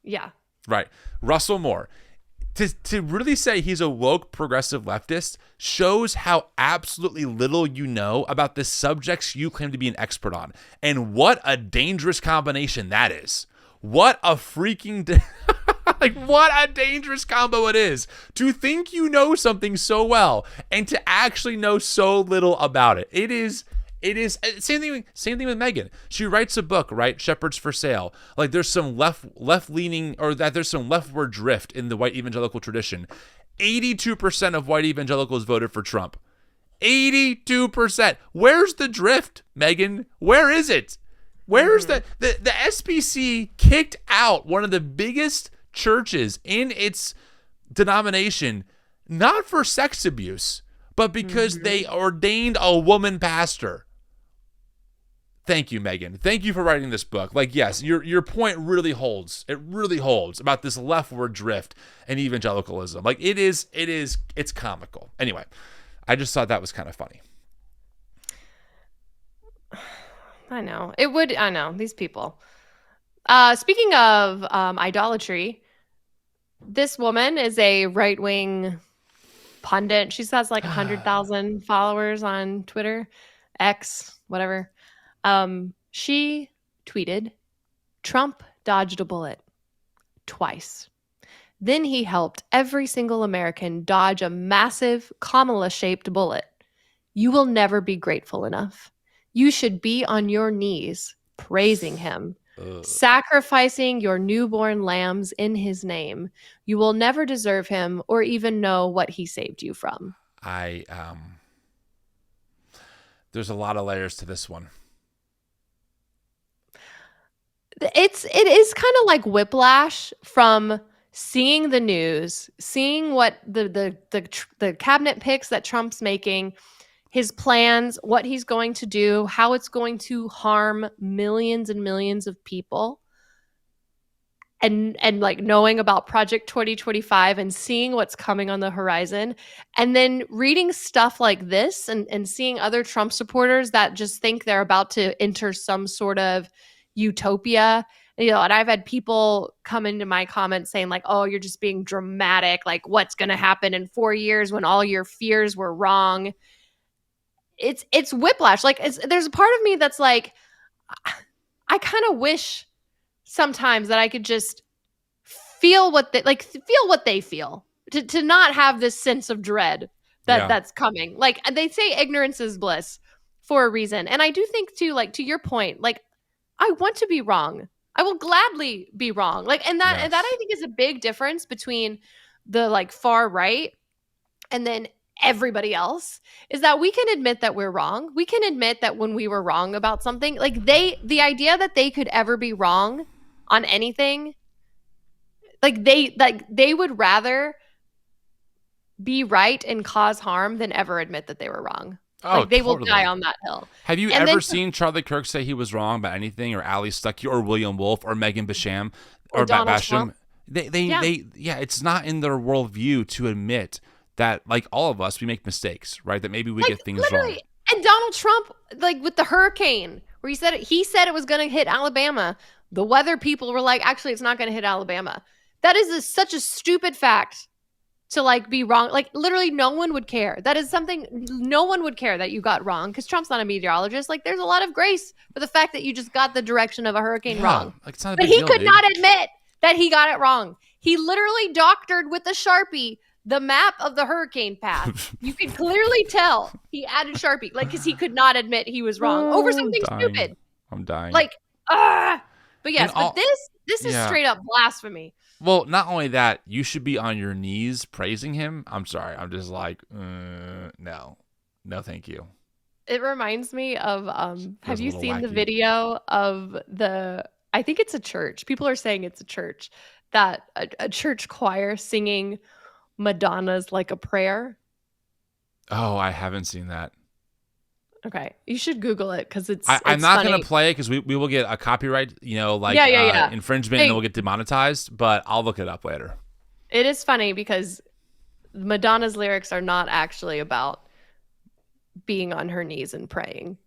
Yeah. Right. Russell Moore. To really say he's a woke progressive leftist shows how absolutely little you know about the subjects you claim to be an expert on. And what a dangerous combination that is. What a freaking... what a dangerous combo it is to think you know something so well and to actually know so little about it. It is It is same thing with Megan. She writes a book, right? Shepherds for Sale. Like there's some left leaning, or that there's some leftward drift in the white evangelical tradition. 82% of white evangelicals voted for Trump. 82%. Where's the drift, Megan? Where is it? Where's the SBC kicked out one of the biggest churches in its denomination, not for sex abuse, but because they ordained a woman pastor. Thank you, Megan. Thank you for writing this book. Like, yes, your point really holds. It really holds about this leftward drift and evangelicalism. Like, it's comical. Anyway, I just thought that was kind of funny. I know. I know. These people. Speaking of idolatry, this woman is a right-wing pundit. She has like 100,000 followers on Twitter, X, whatever. She tweeted, "Trump dodged a bullet twice. Then he helped every single American dodge a massive Kamala-shaped bullet. You will never be grateful enough. You should be on your knees praising him, sacrificing your newborn lambs in his name. You will never deserve him or even know what he saved you from." There's a lot of layers to this one. It is kind of like whiplash from seeing the news, seeing what the cabinet picks that Trump's making, his plans, what he's going to do, how it's going to harm millions and millions of people, and like knowing about Project 2025 and seeing what's coming on the horizon, and then reading stuff like this and seeing other Trump supporters that just think they're about to enter some sort of utopia. And I've had people come into my comments saying like, "Oh, you're just being dramatic. Like, what's going to happen in 4 years when all your fears were wrong?" It's whiplash. Like, there's a part of me that's like, I kind of wish sometimes that I could just feel what they feel, to not have this sense of dread that's coming. Like, they say ignorance is bliss for a reason. And I do think too, like, to your point, like, I want to be wrong. I will gladly be wrong. Like, and that I think is a big difference between the like far right and then everybody else, is that we can admit that we're wrong. We can admit that when we were wrong about something, like the idea that they could ever be wrong on anything, like they would rather be right and cause harm than ever admit that they were wrong. Oh, like, they totally. will die on that hill. Have you ever seen Charlie Kirk say he was wrong about anything, or Ali Stuckey, or William Wolf, or Megan Basham, or Basham? It's not in their worldview to admit that, like all of us, we make mistakes, right? That maybe we get things wrong. And Donald Trump, like with the hurricane, where he said it was going to hit Alabama. The weather people were like, actually, it's not going to hit Alabama. That is such a stupid fact to like be wrong. Like, literally no one would care. That is something no one would care that you got wrong, because Trump's not a meteorologist. Like, there's a lot of grace for the fact that you just got the direction of a hurricane wrong. Like, it's not a but big deal, could not admit that he got it wrong. He literally doctored with a Sharpie the map of the hurricane path. You can clearly tell he added Sharpie, like, because he could not admit he was wrong over something stupid. I'm dying. Like, but yes, but this is straight up blasphemy. Well, not only that, you should be on your knees praising him. I'm sorry. I'm just like, no, thank you. It reminds me of, have you seen the video of I think it's a church. People are saying it's a church, that a church choir singing Madonna's Like a Prayer. Oh, I haven't seen that. Okay, you should Google it, because I'm not going to play it because we will get a copyright, infringement, and we'll get demonetized. But I'll look it up later. It is funny because Madonna's lyrics are not actually about being on her knees and praying,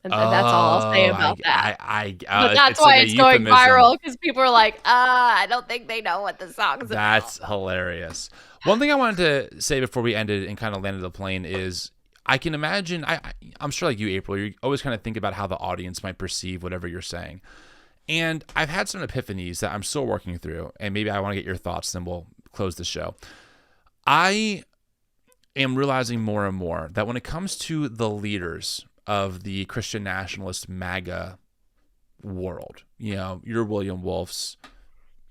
and that's all I'll say about that. But that's why it's going viral, because people are like, I don't think they know what the song's about. That's hilarious. One thing I wanted to say before we ended and kind of landed the plane is, I can imagine, I'm sure like you, April, you always kind of think about how the audience might perceive whatever you're saying. And I've had some epiphanies that I'm still working through, and maybe I want to get your thoughts, then we'll close the show. I am realizing more and more that when it comes to the leaders of the Christian nationalist MAGA world. You know, your William Wolfs,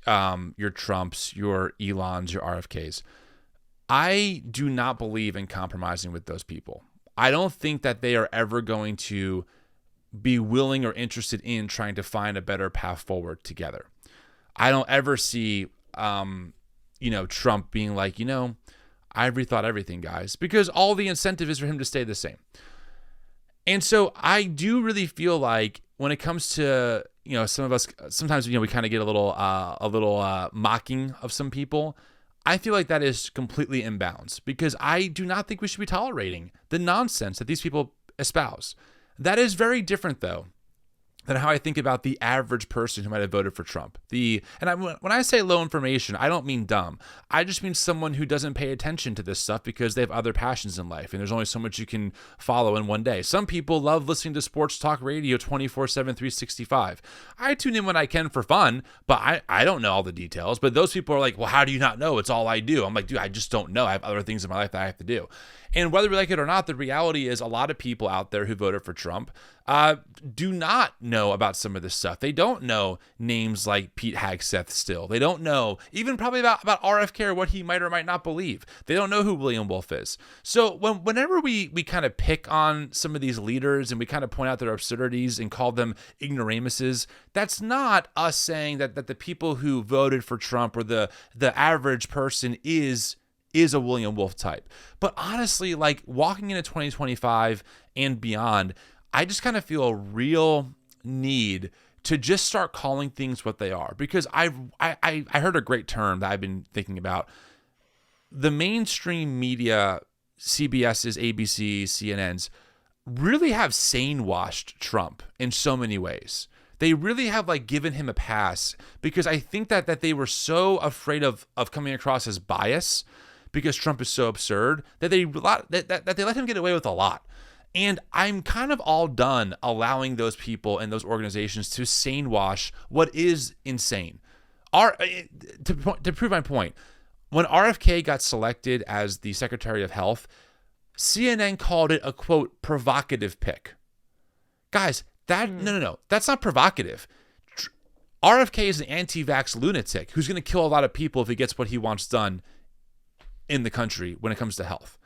your Trumps, your Elons, your RFKs. I do not believe in compromising with those people. I don't think that they are ever going to be willing or interested in trying to find a better path forward together. I don't ever see, Trump being like, I've rethought everything, guys, because all the incentive is for him to stay the same. And so I do really feel like when it comes to, some of us, sometimes, we kind of get a little mocking of some people. I feel like that is completely imbalanced because I do not think we should be tolerating the nonsense that these people espouse. That is very different, though, than how I think about the average person who might have voted for Trump. When I say low information, I don't mean dumb. I just mean someone who doesn't pay attention to this stuff because they have other passions in life, and there's only so much you can follow in one day. Some people love listening to sports talk radio 24/7, 365. I tune in when I can for fun, but I don't know all the details. But those people are like, well, how do you not know? It's all I do. I'm like, dude, I just don't know. I have other things in my life that I have to do. And whether we like it or not, the reality is a lot of people out there who voted for Trump do not know about some of this stuff. They don't know names like Pete Hegseth still. They don't know even probably about RFK or what he might or might not believe. They don't know who William Wolf is. So whenever we kind of pick on some of these leaders and we kind of point out their absurdities and call them ignoramuses, that's not us saying that the people who voted for Trump or the average person is a William Wolf type. But honestly, like walking into 2025 and beyond, I just kind of feel a real need to just start calling things what they are. Because I heard a great term that I've been thinking about. The mainstream media, CBS's, ABC's, CNN's, really have sane-washed Trump in so many ways. They really have like given him a pass because I think that they were so afraid of coming across as bias because Trump is so absurd that they let him get away with a lot. And I'm kind of all done allowing those people and those organizations to sane wash what is insane. To prove my point, when RFK got selected as the Secretary of Health, CNN called it a, quote, provocative pick. Guys, no, that's not provocative. RFK is an anti-vax lunatic who's going to kill a lot of people if he gets what he wants done in the country when it comes to health.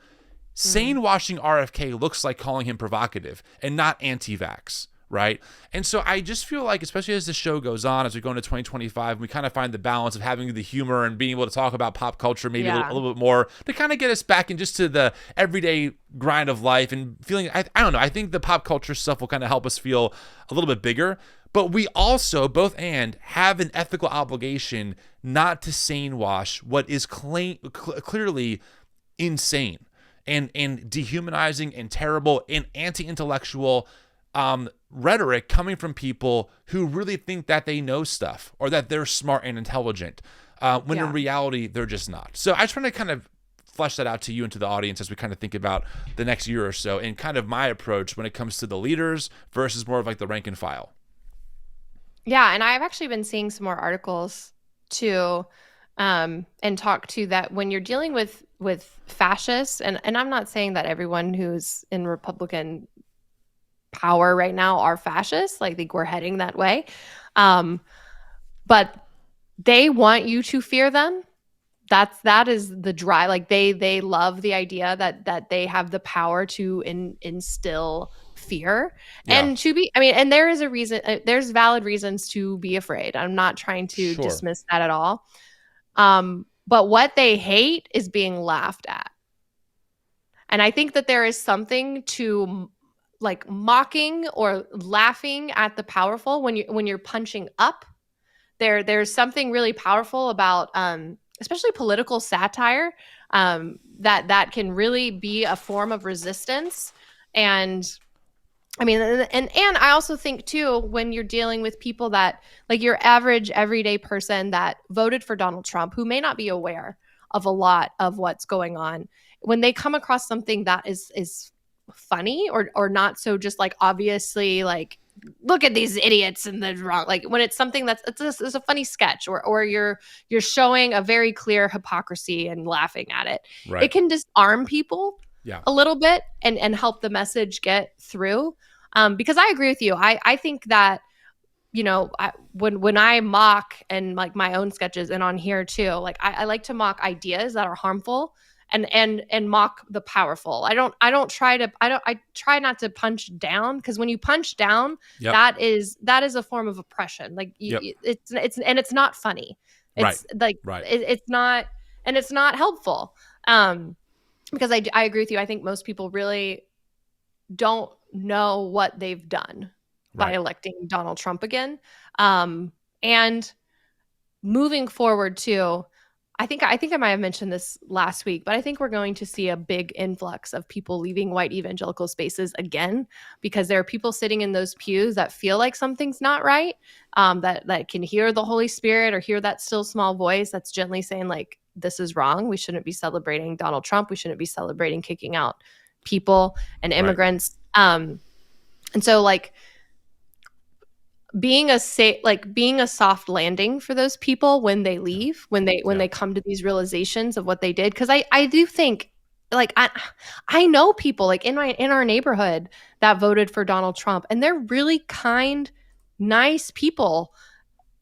Sane washing RFK looks like calling him provocative and not anti-vax, right? And so I just feel like, especially as the show goes on, as we go into 2025, we kind of find the balance of having the humor and being able to talk about pop culture maybe a little bit more to kind of get us back in just to the everyday grind of life and feeling, I don't know, I think the pop culture stuff will kind of help us feel a little bit bigger. But we also, have an ethical obligation not to sane wash what is clearly insane and dehumanizing and terrible and anti-intellectual rhetoric coming from people who really think that they know stuff or that they're smart and intelligent, when in reality, they're just not. So I just want to kind of flesh that out to you and to the audience as we kind of think about the next year or so and kind of my approach when it comes to the leaders versus more of like the rank and file. Yeah, and I've actually been seeing some more articles too, and talk to that when you're dealing with fascists, and I'm not saying that everyone who's in Republican power right now are fascists, like I think we're heading that way, but they want you to fear them. That is the drive. Like they love the idea that they have the power to instill fear and and there is a reason, there's valid reasons to be afraid. I'm not trying to dismiss that at all. But what they hate is being laughed at. And I think that there is something to like mocking or laughing at the powerful when you're punching up. There's something really powerful about especially political satire that can really be a form of resistance. And I mean, and I also think too, when you're dealing with people that like your average everyday person that voted for Donald Trump, who may not be aware of a lot of what's going on, when they come across something that is funny or not so just like obviously like, look at these idiots and the wrong, like when it's something that's it's a funny sketch or you're showing a very clear hypocrisy and laughing at it, right. It can disarm people. a little bit and help the message get through. Because I agree with you. I think that, you know, when I mock and like my own sketches and on here too, like I like to mock ideas that are harmful and mock the powerful. I try not to punch down, because when you punch down, that is a form of oppression. Like it's not funny. It's it's not, and it's not helpful. Because I agree with you. I think most people really don't know what they've done by electing Donald Trump again. And moving forward too, I think I might have mentioned this last week, but I think we're going to see a big influx of people leaving white evangelical spaces again, because there are people sitting in those pews that feel like something's not right, that can hear the Holy Spirit or hear that still small voice that's gently saying like, this is wrong. We shouldn't be celebrating Donald Trump. We shouldn't be celebrating kicking out people and immigrants. And so like being a soft landing for those people when they leave, when they come to these realizations of what they did. Cause I do think like, I know people like in our neighborhood that voted for Donald Trump, and they're really kind, nice people.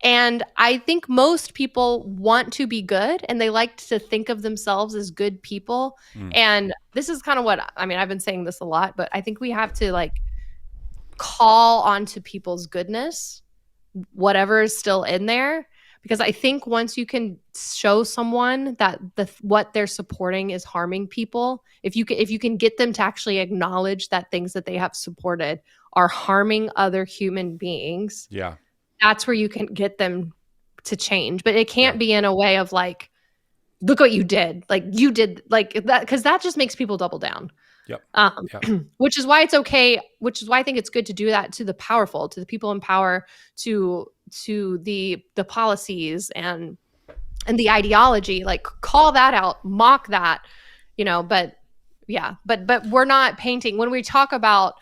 And I think most people want to be good, and they like to think of themselves as good people. And this is kind of what, I mean, I've been saying this a lot, but I think we have to like call onto people's goodness, whatever is still in there. Because I think once you can show someone that what they're supporting is harming people, if you can get them to actually acknowledge that things that they have supported are harming other human beings. Yeah. That's where you can get them to change. But it can't be in a way of like, look what you did. Like you did like that, because that just makes people double down. Which is why it's okay. Which is why I think it's good to do that to the powerful, to the people in power, to the policies and the ideology. Like call that out, mock that, you know. But we're not painting, when we talk about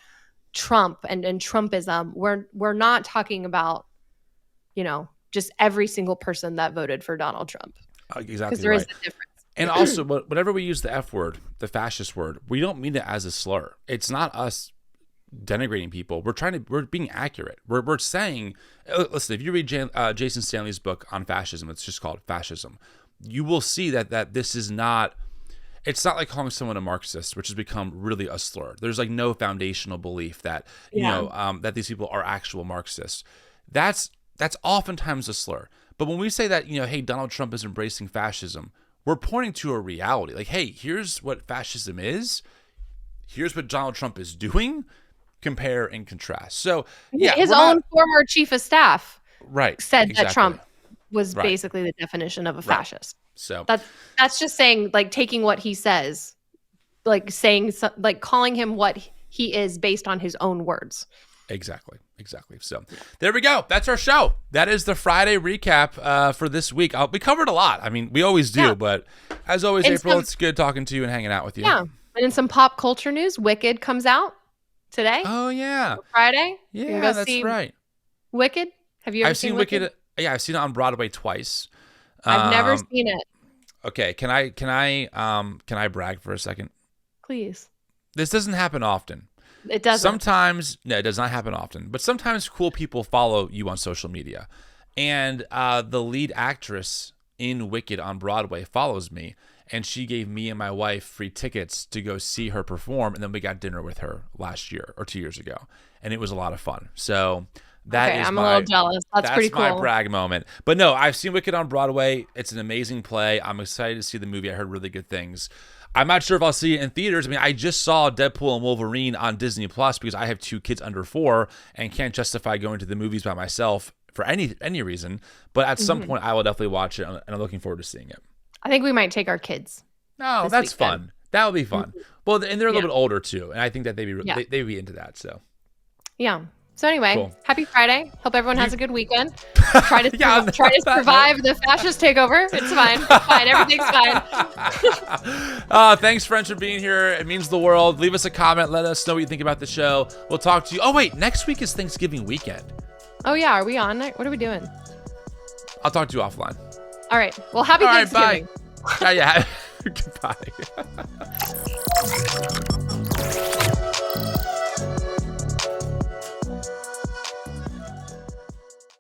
Trump and Trumpism, we're not talking about, you know, just every single person that voted for Donald Trump. Exactly. Because there is a difference. And also, whenever we use the F word, the fascist word, we don't mean it as a slur. It's not us denigrating people. We're being accurate. We're saying, listen, if you read Jason Stanley's book on fascism, it's just called Fascism, you will see that this is not, it's not like calling someone a Marxist, which has become really a slur. There's like no foundational belief that, you know, that these people are actual Marxists. That's oftentimes a slur. But when we say that, you know, hey, Donald Trump is embracing fascism, we're pointing to a reality. Like, hey, here's what fascism is. Here's what Donald Trump is doing. Compare and contrast. So, yeah, his own former chief of staff said exactly. that Trump was basically the definition of a fascist. So that's just saying, like, taking what he says, like saying, like calling him what he is based on his own words. Exactly. So there we go. That's our show. That is the Friday recap for this week. We covered a lot. I mean, we always do, but as always, and April, it's good talking to you and hanging out with you. Yeah. And in some pop culture news, Wicked comes out today. Oh, yeah. Friday. Yeah, that's right. Wicked? Have you ever seen Wicked? Yeah, I've seen it on Broadway twice. I've never seen it. Okay, can I brag for a second? Please. This doesn't happen often. It doesn't. Sometimes, no, it does not happen often. But sometimes cool people follow you on social media. And the lead actress in Wicked on Broadway follows me. And she gave me and my wife free tickets to go see her perform. And then we got dinner with her last year or 2 years ago. And it was a lot of fun. So that is I'm a little jealous. That's pretty cool. That's my brag moment. But no, I've seen Wicked on Broadway. It's an amazing play. I'm excited to see the movie. I heard really good things. I'm not sure if I'll see it in theaters. I mean, I just saw Deadpool and Wolverine on Disney Plus because I have 2 kids under 4 and can't justify going to the movies by myself for any reason. But at some point, I will definitely watch it, and I'm looking forward to seeing it. I think we might take our kids. Oh, that's fun. That would be fun. Well, and they're a little bit older too, and I think that they'd be into that. So, yeah. So anyway, Happy Friday. Hope everyone has a good weekend. Try to survive the fascist takeover. It's fine. Fine. Everything's fine. Thanks, friends, for being here. It means the world. Leave us a comment. Let us know what you think about the show. We'll talk to you. Oh, wait. Next week is Thanksgiving weekend. Oh, yeah. Are we on? What are we doing? I'll talk to you offline. All right. Well, happy Thanksgiving. Bye. Yeah. Goodbye. Bye.